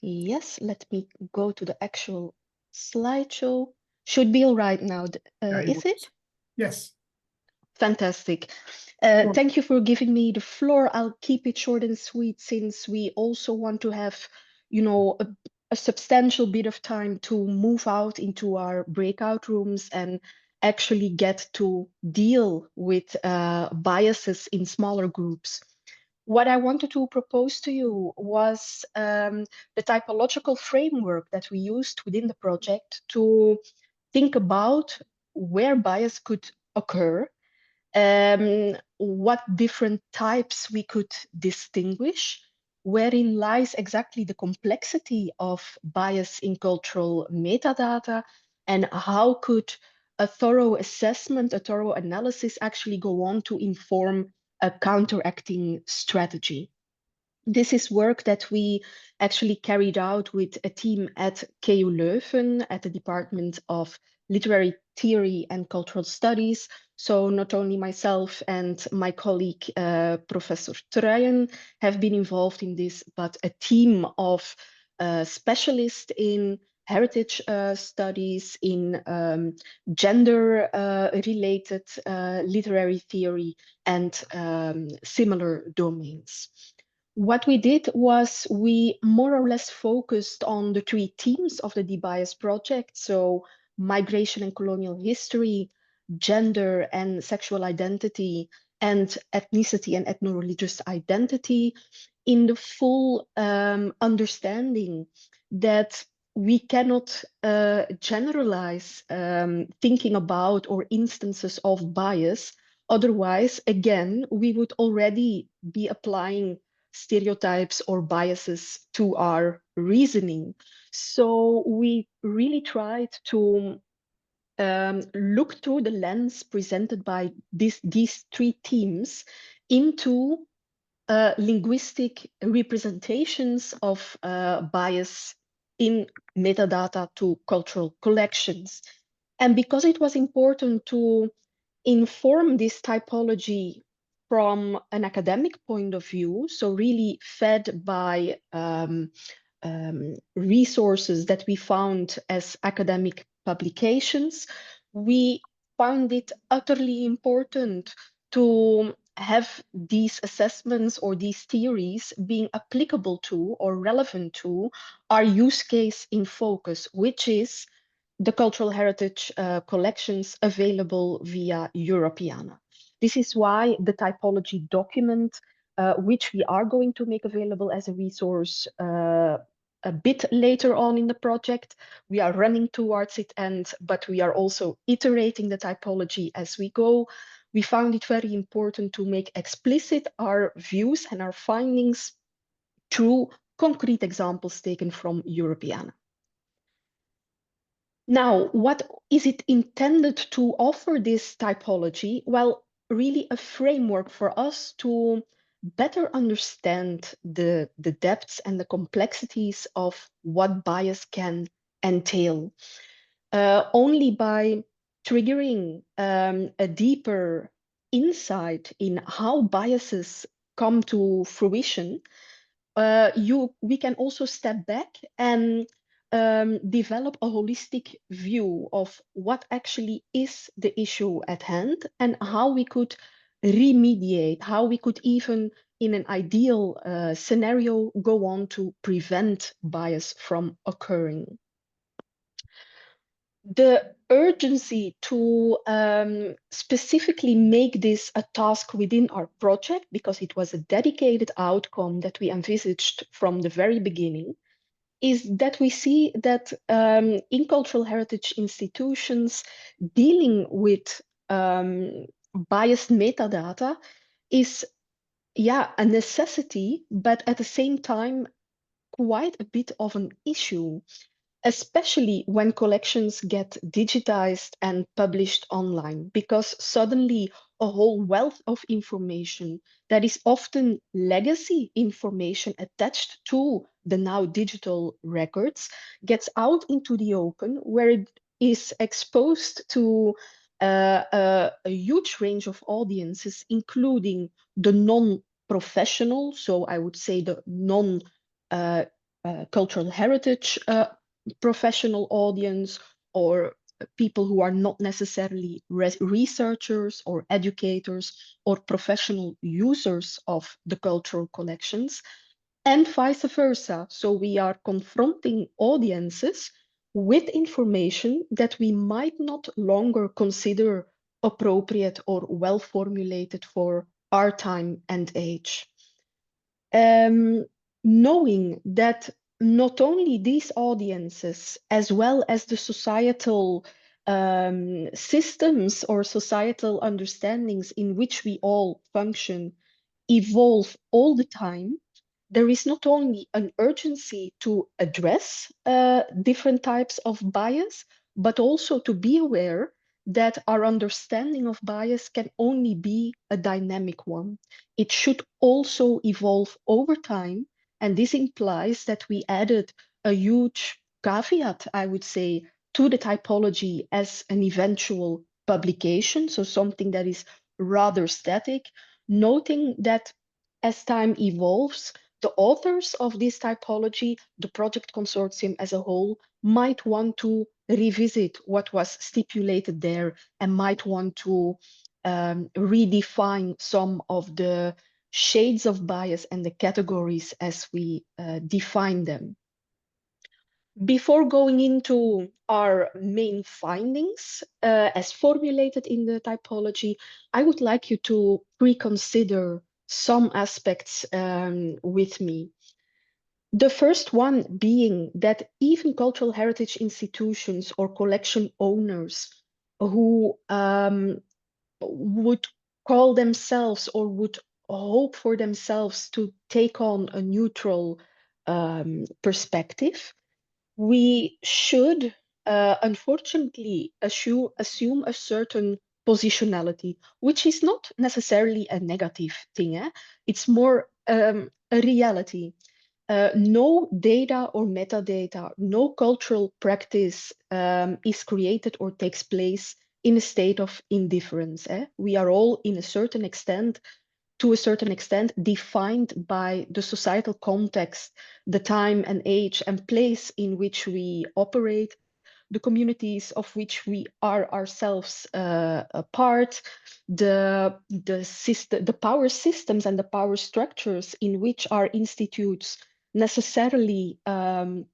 Yes, let me go to the actual slideshow. Should be all right now. Is it? Yes. Fantastic. Sure. Thank you for giving me the floor. I'll keep it short and sweet since we also want to have, you know, a substantial bit of time to move out into our breakout rooms and actually get to deal with biases in smaller groups. What I wanted to propose to you was the typological framework that we used within the project to think about where bias could occur, what different types we could distinguish, wherein lies exactly the complexity of bias in cultural metadata, and how could a thorough assessment, a thorough analysis actually go on to inform a counteracting strategy. This is work that we actually carried out with a team at KU Leuven at the Department of Literary Theory and Cultural Studies. So not only myself and my colleague, Professor Truyen, have been involved in this, but a team of specialists in heritage studies, in gender-related literary theory, and similar domains. What we did was we more or less focused on the three themes of the DBias project. So migration and colonial history, gender and sexual identity, and ethnicity and ethno-religious identity, in the full understanding that we cannot generalize thinking about or instances of bias. Otherwise, again, we would already be applying stereotypes or biases to our reasoning. So we really tried to look through the lens presented by these three themes into linguistic representations of bias in metadata to cultural collections. And because it was important to inform this typology from an academic point of view, so really fed by resources that we found as academic publications, we found it utterly important to have these assessments or these theories being applicable to or relevant to our use case in focus, which is the cultural heritage collections available via Europeana. This is why the typology document, which we are going to make available as a resource a bit later on in the project, we are running towards it, but we are also iterating the typology as we go. We found it very important to make explicit our views and our findings through concrete examples taken from Europeana. Now, what is it intended to offer this typology? Well, really a framework for us to better understand the depths and the complexities of what bias can entail. Only by triggering a deeper insight in how biases come to fruition, we can also step back and develop a holistic view of what actually is the issue at hand and how we could remediate, how we could even, in an ideal scenario, go on to prevent bias from occurring. The urgency to specifically make this a task within our project, because it was a dedicated outcome that we envisaged from the very beginning, is that we see that in cultural heritage institutions, dealing with biased metadata is yeah, a necessity, but at the same time, quite a bit of an issue, especially when collections get digitized and published online, because suddenly a whole wealth of information that is often legacy information attached to the now digital records gets out into the open, where it is exposed to a huge range of audiences, including the non-professional, so I would say the non-cultural heritage professional audience, or people who are not necessarily researchers or educators or professional users of the cultural collections, and vice versa. So we are confronting audiences with information that we might not longer consider appropriate or well formulated for our time and age. Knowing that not only these audiences, as well as the societal systems or societal understandings in which we all function, evolve all the time, there is not only an urgency to address different types of bias, but also to be aware that our understanding of bias can only be a dynamic one. It should also evolve over time. And this implies that we added a huge caveat, I would say, to the typology as an eventual publication, so something that is rather static, noting that as time evolves, the authors of this typology, the project consortium as a whole, might want to revisit what was stipulated there and might want to redefine some of the shades of bias and the categories as we define them. Before going into our main findings as formulated in the typology, I would like you to reconsider some aspects with me. The first one being that even cultural heritage institutions or collection owners who would call themselves or would hope for themselves to take on a neutral perspective, we should unfortunately assume a certain positionality, which is not necessarily a negative thing. It's more a reality. No data or metadata, no cultural practice is created or takes place in a state of indifference. We are all to a certain extent, defined by the societal context, the time and age and place in which we operate, the communities of which we are ourselves a part, the power systems and the power structures in which our institutes necessarily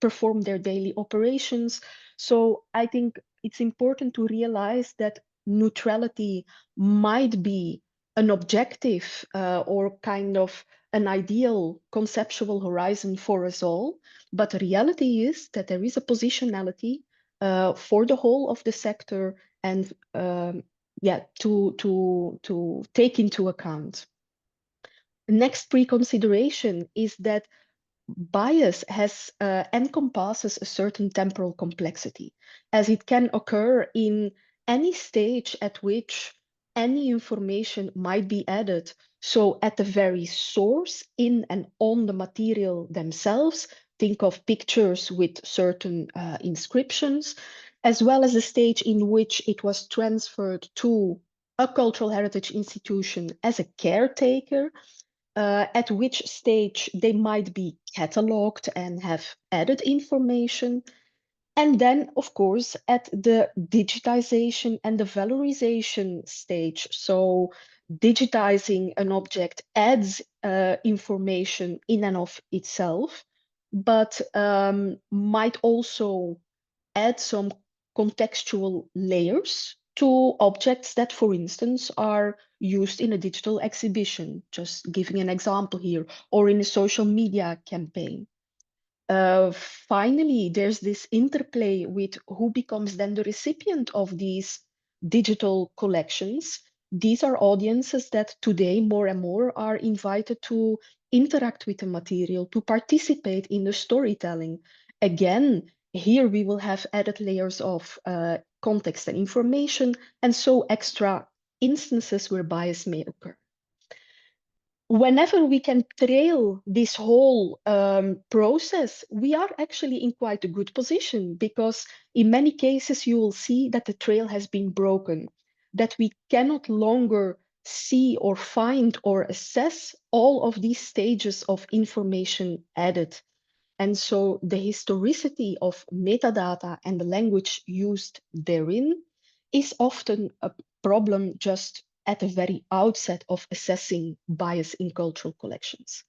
perform their daily operations. So I think it's important to realize that neutrality might be an objective or kind of an ideal conceptual horizon for us all. But the reality is that there is a positionality for the whole of the sector and to take into account. The next preconsideration is that bias has encompasses a certain temporal complexity, as it can occur in any stage at which any information might be added. So at the very source, in and on the material themselves, think of pictures with certain inscriptions, as well as the stage in which it was transferred to a cultural heritage institution as a caretaker, at which stage they might be cataloged and have added information. And then, of course, at the digitization and the valorization stage. So digitizing an object adds information in and of itself, but might also add some contextual layers to objects that, for instance, are used in a digital exhibition, just giving an example here, or in a social media campaign. Finally, there's this interplay with who becomes then the recipient of these digital collections, These are audiences that today more and more are invited to interact with the material, to participate in the storytelling. Again, here we will have added layers of context and information, and so extra instances where bias may occur. Whenever we can trail this whole process, we are actually in quite a good position, because in many cases you will see that the trail has been broken, that we cannot longer see or find or assess all of these stages of information added. And so the historicity of metadata and the language used therein is often a problem just at the very outset of assessing bias in cultural collections.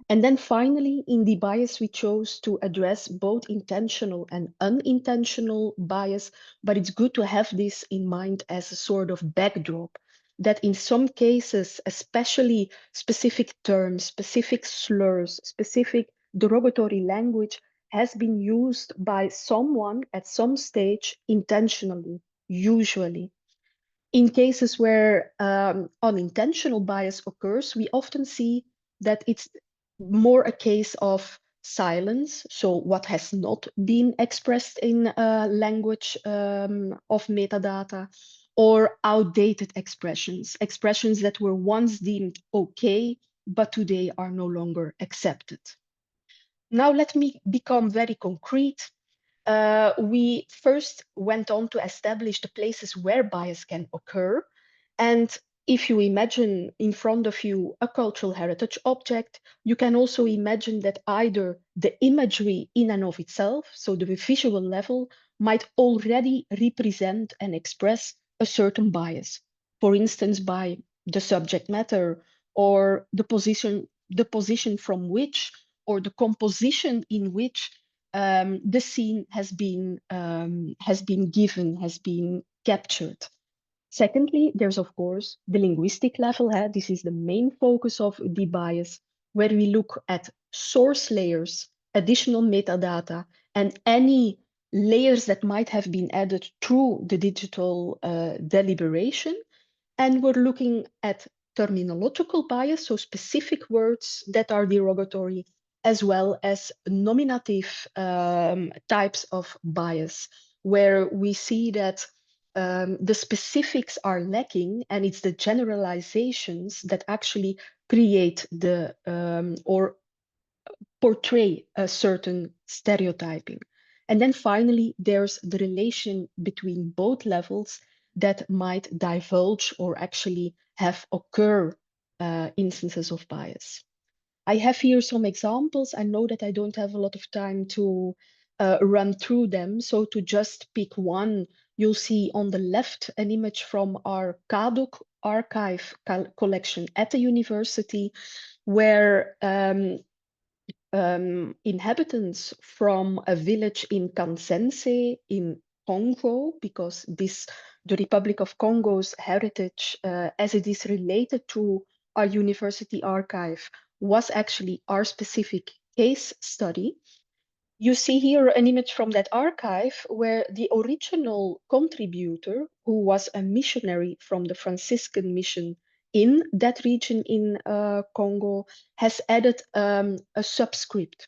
And then finally, in the bias, we chose to address both intentional and unintentional bias, but it's good to have this in mind as a sort of backdrop, that in some cases, especially specific terms, specific slurs, specific derogatory language has been used by someone at some stage intentionally, usually. In cases where unintentional bias occurs, we often see that it's more a case of silence. So what has not been expressed in language of metadata, or outdated expressions, expressions that were once deemed okay, but today are no longer accepted. Now let me become very concrete. We first went on to establish the places where bias can occur. And if you imagine in front of you a cultural heritage object, you can also imagine that either the imagery in and of itself, so the visual level, might already represent and express a certain bias. For instance, by the subject matter, or the position from which, or the composition in which the scene has been given, has been captured. Secondly, there's of course the linguistic level. This is the main focus of the bias, where we look at source layers, additional metadata, and any layers that might have been added through the digital deliberation. And we're looking at terminological bias, so specific words that are derogatory, as well as nominative types of bias, where we see that the specifics are lacking, and it's the generalizations that actually create the or portray a certain stereotyping. And then finally, there's the relation between both levels that might divulge or actually have occur instances of bias. I have here some examples. I know that I don't have a lot of time to run through them. So to just pick one, you'll see on the left an image from our CADOC archive collection at the university, where inhabitants from a village in Kansense in Congo, because the Republic of Congo's heritage, as it is related to our university archive, was actually our specific case study. You see here an image from that archive where the original contributor, who was a missionary from the Franciscan mission in that region in Congo, has added a subscript.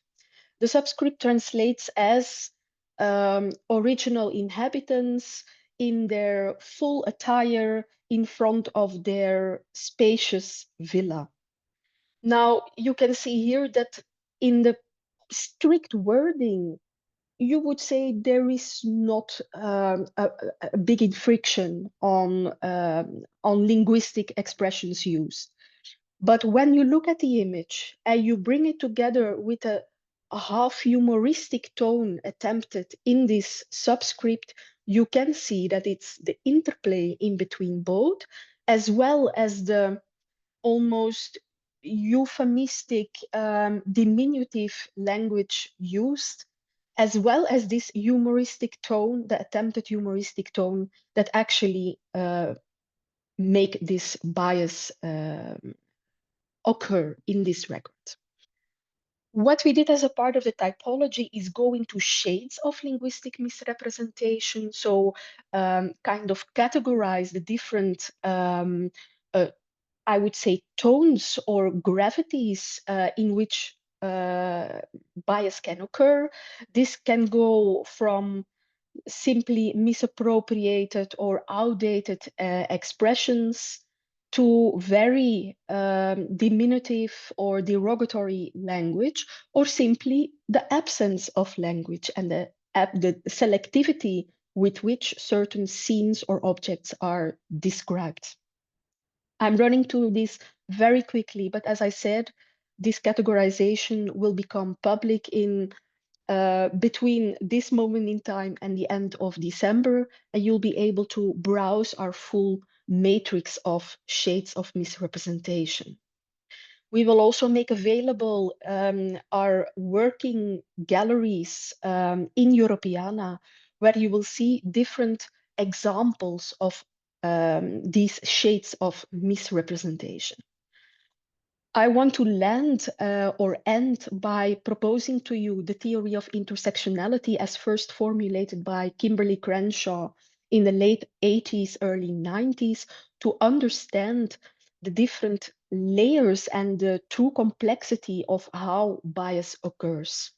The subscript translates as original inhabitants in their full attire in front of their spacious villa. Now, you can see here that in the strict wording, you would say there is not a big infringement on linguistic expressions used. But when you look at the image and you bring it together with a half humoristic tone attempted in this subscript, you can see that it's the interplay in between both, as well as the almost euphemistic diminutive language used, as well as this humoristic tone, the attempted humoristic tone that actually make this bias occur in this record. What we did as a part of the typology is go into shades of linguistic misrepresentation. So kind of categorize the different, I would say, tones or gravities in which bias can occur. This can go from simply misappropriated or outdated expressions to very diminutive or derogatory language, or simply the absence of language and the selectivity with which certain scenes or objects are described. I'm running through this very quickly, but as I said, this categorization will become public in between this moment in time and the end of December, and you'll be able to browse our full matrix of shades of misrepresentation. We will also make available our working galleries in Europeana, where you will see different examples of these shades of misrepresentation. I want to land or end by proposing to you the theory of intersectionality as first formulated by Kimberly Crenshaw in the late 80s, early 90s, to understand the different layers and the true complexity of how bias occurs.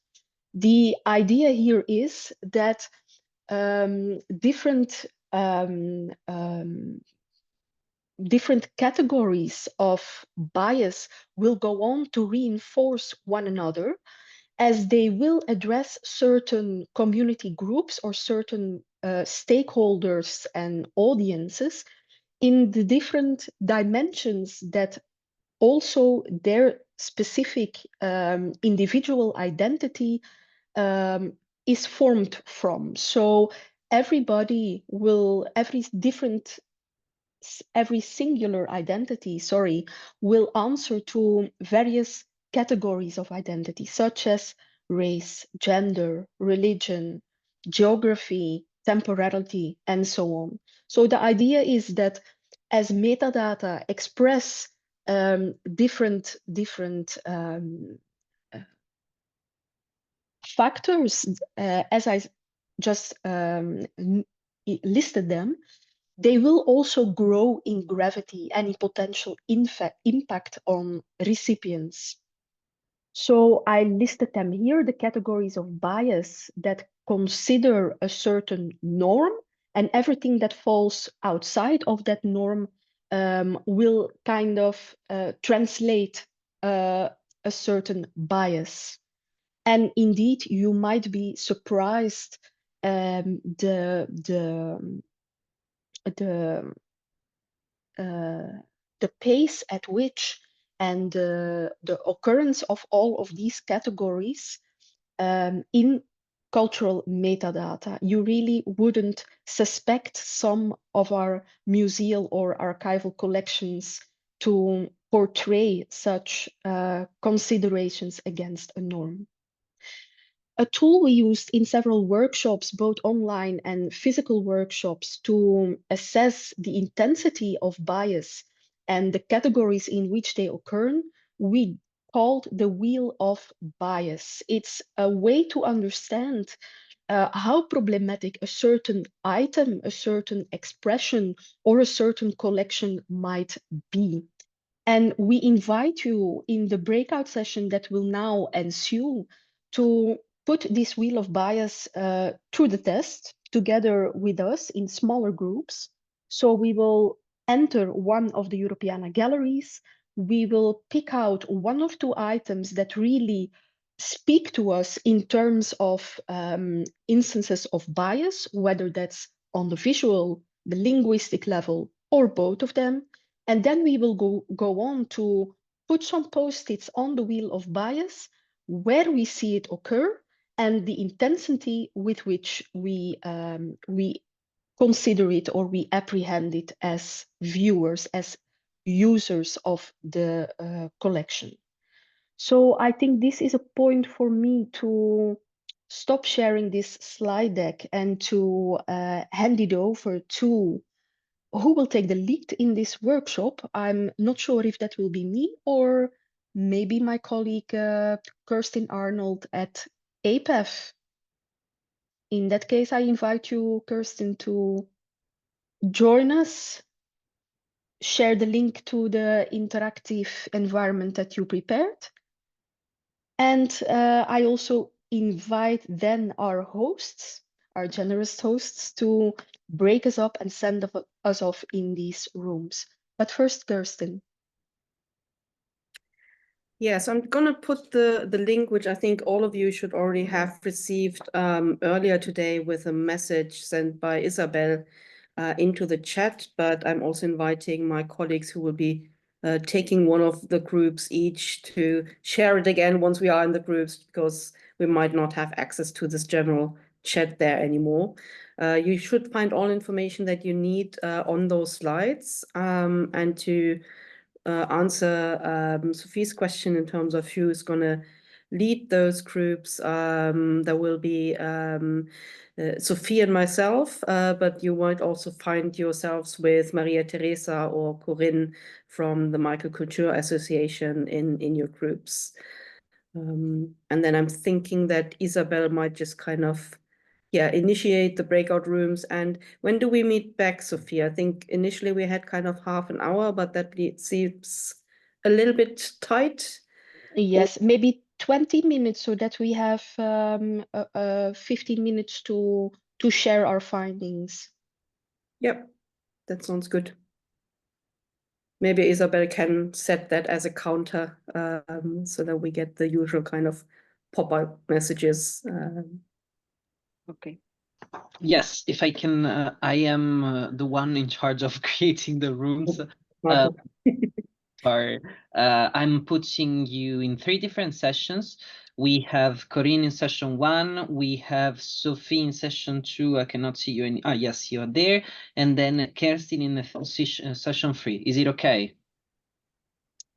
The idea here is that different categories of bias will go on to reinforce one another, as they will address certain community groups or certain stakeholders and audiences in the different dimensions that also their specific individual identity is formed from. So every singular identity, will answer to various categories of identity, such as race, gender, religion, geography, temporality, and so on. So the idea is that as metadata express different factors, as I just listed them, they will also grow in gravity and in potential impact on recipients. So I listed them here, the categories of bias that consider a certain norm, and everything that falls outside of that norm will kind of translate a certain bias. And indeed, you might be surprised the pace at which and the occurrence of all of these categories in cultural metadata. You really wouldn't suspect some of our museal or archival collections to portray such considerations against a norm. A tool we used in several workshops, both online and physical workshops, to assess the intensity of bias and the categories in which they occur, we called the wheel of bias. It's a way to understand how problematic a certain item, a certain expression, or a certain collection might be. And we invite you in the breakout session that will now ensue to put this wheel of bias through the test together with us in smaller groups. So we will enter one of the Europeana galleries. We will pick out one or two items that really speak to us in terms of instances of bias, whether that's on the visual, the linguistic level, or both of them. And then we will go on to put some post-its on the wheel of bias where we see it occur and the intensity with which we consider it or we apprehend it as viewers, as users of the collection. So I think this is a point for me to stop sharing this slide deck and to hand it over to who will take the lead in this workshop. I'm not sure if that will be me or maybe my colleague Kirsten Arnold at APEF. In that case, I invite you, Kirsten, to join us, share the link to the interactive environment that you prepared. And I also invite then our hosts, our generous hosts, to break us up and send us off in these rooms. But first, Kirsten. Yes, I'm going to put the link, which I think all of you should already have received earlier today with a message sent by Isabel into the chat. But I'm also inviting my colleagues who will be taking one of the groups each to share it again once we are in the groups, because we might not have access to this general chat there anymore. You should find all information that you need on those slides, and to answer Sophie's question in terms of who's going to lead those groups. There will be Sophie and myself, but you might also find yourselves with Maria Teresa or Corinne from the Michael Couture Association in your groups. And then I'm thinking that Isabel might just kind of initiate the breakout rooms. And when do we meet back, Sophia? I think initially we had kind of half an hour, but that seems a little bit tight. Yes, maybe 20 minutes so that we have 15 minutes to share our findings. Yep, that sounds good. Maybe Isabel can set that as a counter, so that we get the usual kind of pop-up messages. Okay. Yes, if I can, I am the one in charge of creating the rooms. Sorry, I'm putting you in 3 different sessions. We have Corinne in session 1, we have Sophie in session 2. I cannot see you any. Yes, you are there. And then Kerstin in the session 3. Is it okay?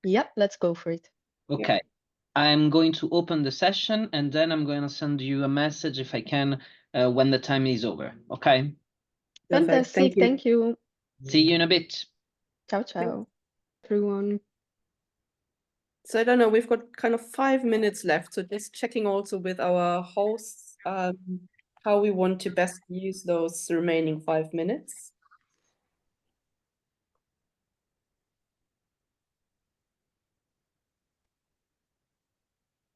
Yep, let's go for it. Okay. Yeah. I'm going to open the session and then I'm going to send you a message if I can when the time is over. Okay. Fantastic. Thank you. See you in a bit. Ciao, ciao, everyone. So I don't know, we've got kind of 5 minutes left. So just checking also with our hosts how we want to best use those remaining 5 minutes.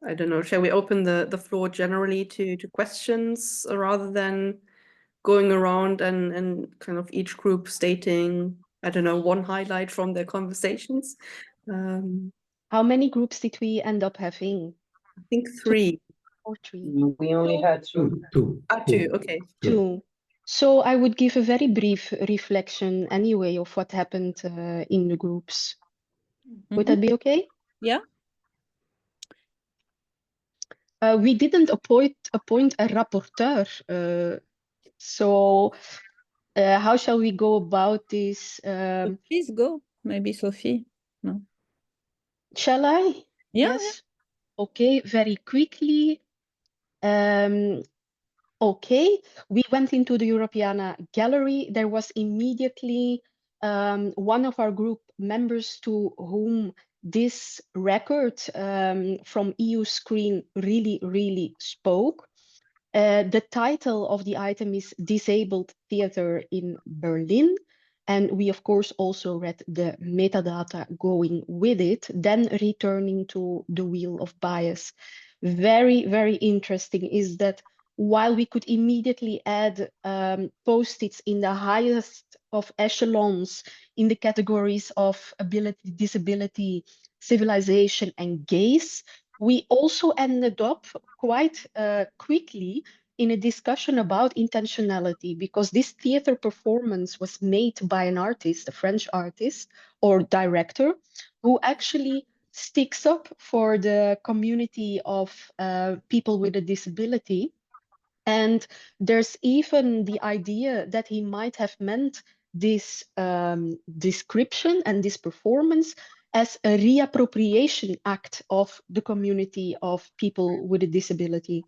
I don't know, shall we open the floor generally to questions rather than going around and kind of each group stating, I don't know, one highlight from their conversations? How many groups did we end up having? I think 3. 2 or 3. We only had 2. 2. 2, okay. 2. So I would give a very brief reflection anyway of what happened in the groups. Would that be okay? Yeah. We didn't appoint a rapporteur. So how shall we go about this? Please go. Maybe Sophie. No. Shall I? Yeah, Yes. Yeah. Okay, very quickly. Okay, we went into the Europeana Gallery. There was immediately one of our group members to whom this record from EU Screen really spoke. The title of the item is Disabled Theater in Berlin. And we, of course, also read the metadata going with it, then returning to the wheel of bias. Very interesting is that while we could immediately add post-its in the highest of echelons in the categories of ability, disability, civilization, and gaze, we also ended up quite quickly in a discussion about intentionality, because this theater performance was made by an artist, a French artist or director, who actually sticks up for the community of people with a disability. And there's even the idea that he might have meant this description and this performance as a reappropriation act of the community of people with a disability.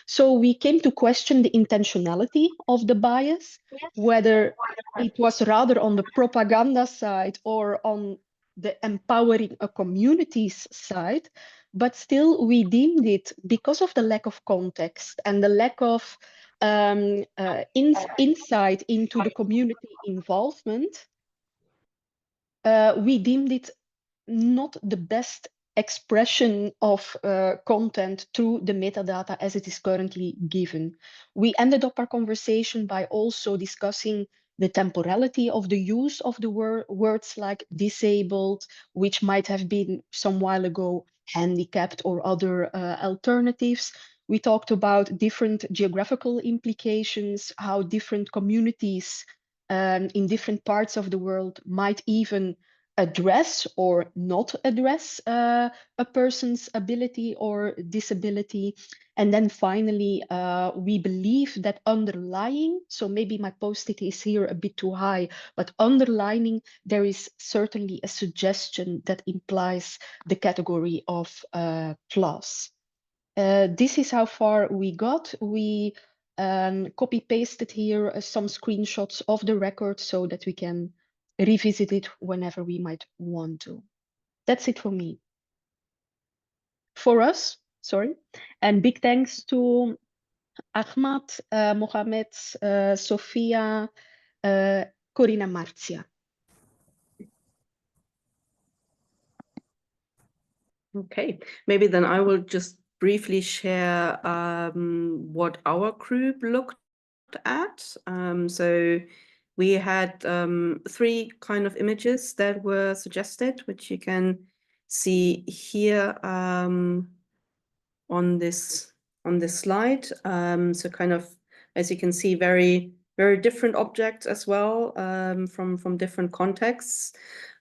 So we came to question the intentionality of the bias, whether it was rather on the propaganda side or on the empowering a communities side, but still we deemed it, because of the lack of context and the lack of insight into the community involvement, we deemed it not the best expression of content through the metadata as it is currently given. We ended up our conversation by also discussing the temporality of the use of the words like disabled, which might have been some while ago handicapped or other alternatives. We talked about different geographical implications, how different communities in different parts of the world might even address or not address a person's ability or disability. And then finally, we believe that underlying, so maybe my post-it is here a bit too high, but underlining, there is certainly a suggestion that implies the category of class. This is how far we got. We copy-pasted here some screenshots of the record so that we can revisit it whenever we might want to. That's it for me. For us, sorry. And big thanks to Ahmad, Mohamed, Sofia, Corina Marzia. Okay, maybe then I will just briefly share what our group looked at. So we had 3 kind of images that were suggested, which you can see here on this slide. So kind of, as you can see, very different objects as well, from different contexts.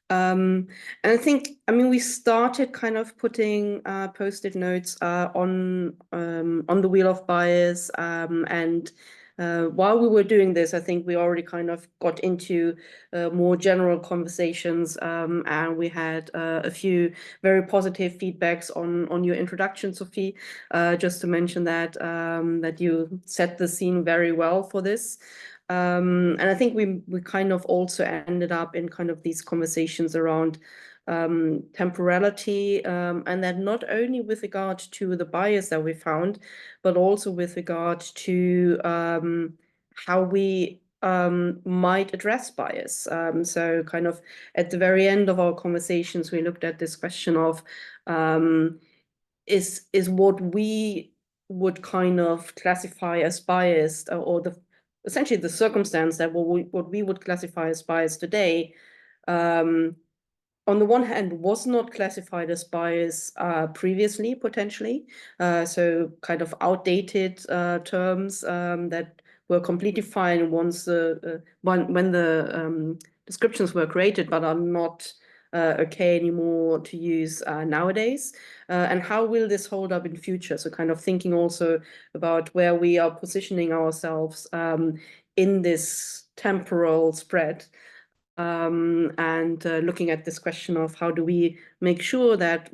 And I think, I mean, we started kind of putting post-it notes on the wheel of bias, and while we were doing this, I think we already kind of got into more general conversations, and we had a few very positive feedbacks on your introduction, Sophie. Just to mention that that you set the scene very well for this. And I think we kind of also ended up in kind of these conversations around temporality, and that not only with regard to the bias that we found, but also with regard to how we might address bias. So kind of at the very end of our conversations, we looked at this question of is what we would kind of classify as biased, or essentially the circumstance that what we would classify as bias today, on the one hand, was not classified as bias previously, potentially. So kind of outdated terms that were completely fine once when the descriptions were created, but are not okay anymore to use nowadays. And how will this hold up in future? So kind of thinking also about where we are positioning ourselves in this temporal spread. And looking at this question of how do we make sure that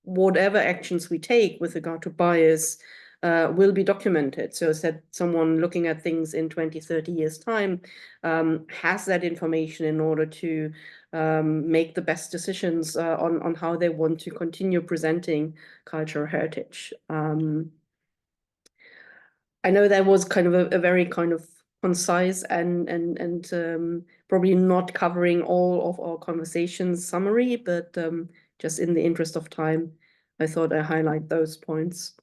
whatever actions we take with regard to bias will be documented, so that someone looking at things in 20, 30 years time has that information in order to make the best decisions on how they want to continue presenting cultural heritage. I know that was kind of a very kind of concise and probably not covering all of our conversations summary, but just in the interest of time, I thought I highlight those points.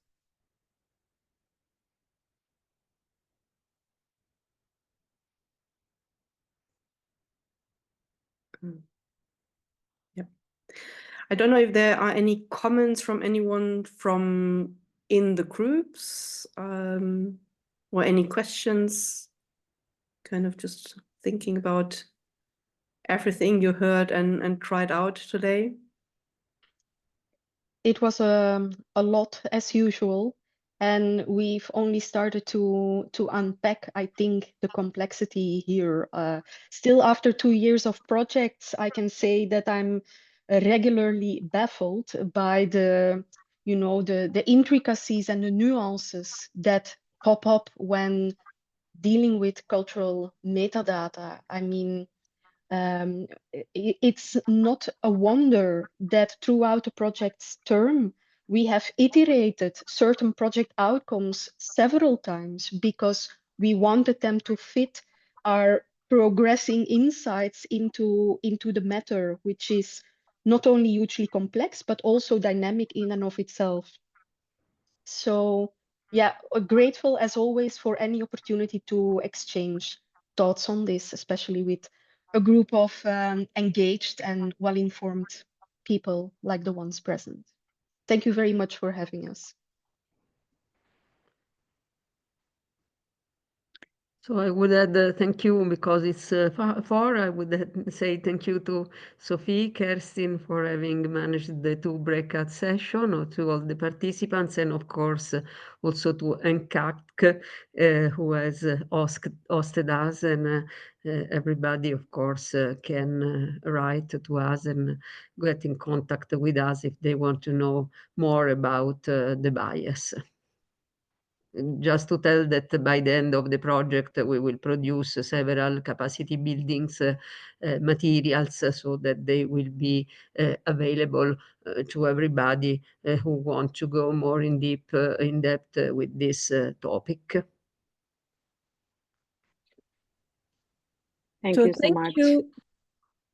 Yeah. I don't know if there are any comments from anyone from in the groups, or any questions, kind of just thinking about everything you heard and tried out today. It was a lot as usual, and we've only started to unpack, I think, the complexity here. Still, after 2 years of projects, I can say that I'm regularly baffled by the intricacies and the nuances that pop up when dealing with cultural metadata. I mean, It's not a wonder that throughout the project's term, we have iterated certain project outcomes several times because we wanted them to fit our progressing insights into the matter, which is not only hugely complex, but also dynamic in and of itself. So yeah, grateful as always for any opportunity to exchange thoughts on this, especially with a group of engaged and well-informed people like the ones present. Thank you very much for having us. So I would add thank you because it's far. I would say thank you to Sophie, Kerstin for having managed the 2 breakout sessions, or to all the participants, and of course also to ENCATC who has hosted us, and everybody of course can write to us and get in contact with us if they want to know more about the bias. Just to tell that by the end of the project, we will produce several capacity buildings materials so that they will be available to everybody who want to go more in depth with this topic. Thank you so much.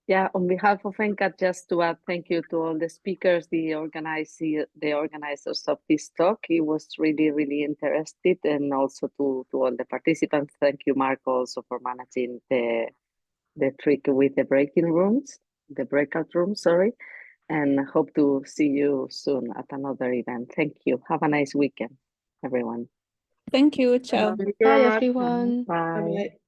Yeah, on behalf of ENCAT, just to add thank you to all the speakers, the organizers of this talk. It was really, really interesting, and also to all the participants. Thank you, Marco, also for managing the trick with the breakout rooms, sorry, and hope to see you soon at another event. Thank you. Have a nice weekend, everyone. Thank you. Ciao. Bye, everyone. Bye. Bye-bye.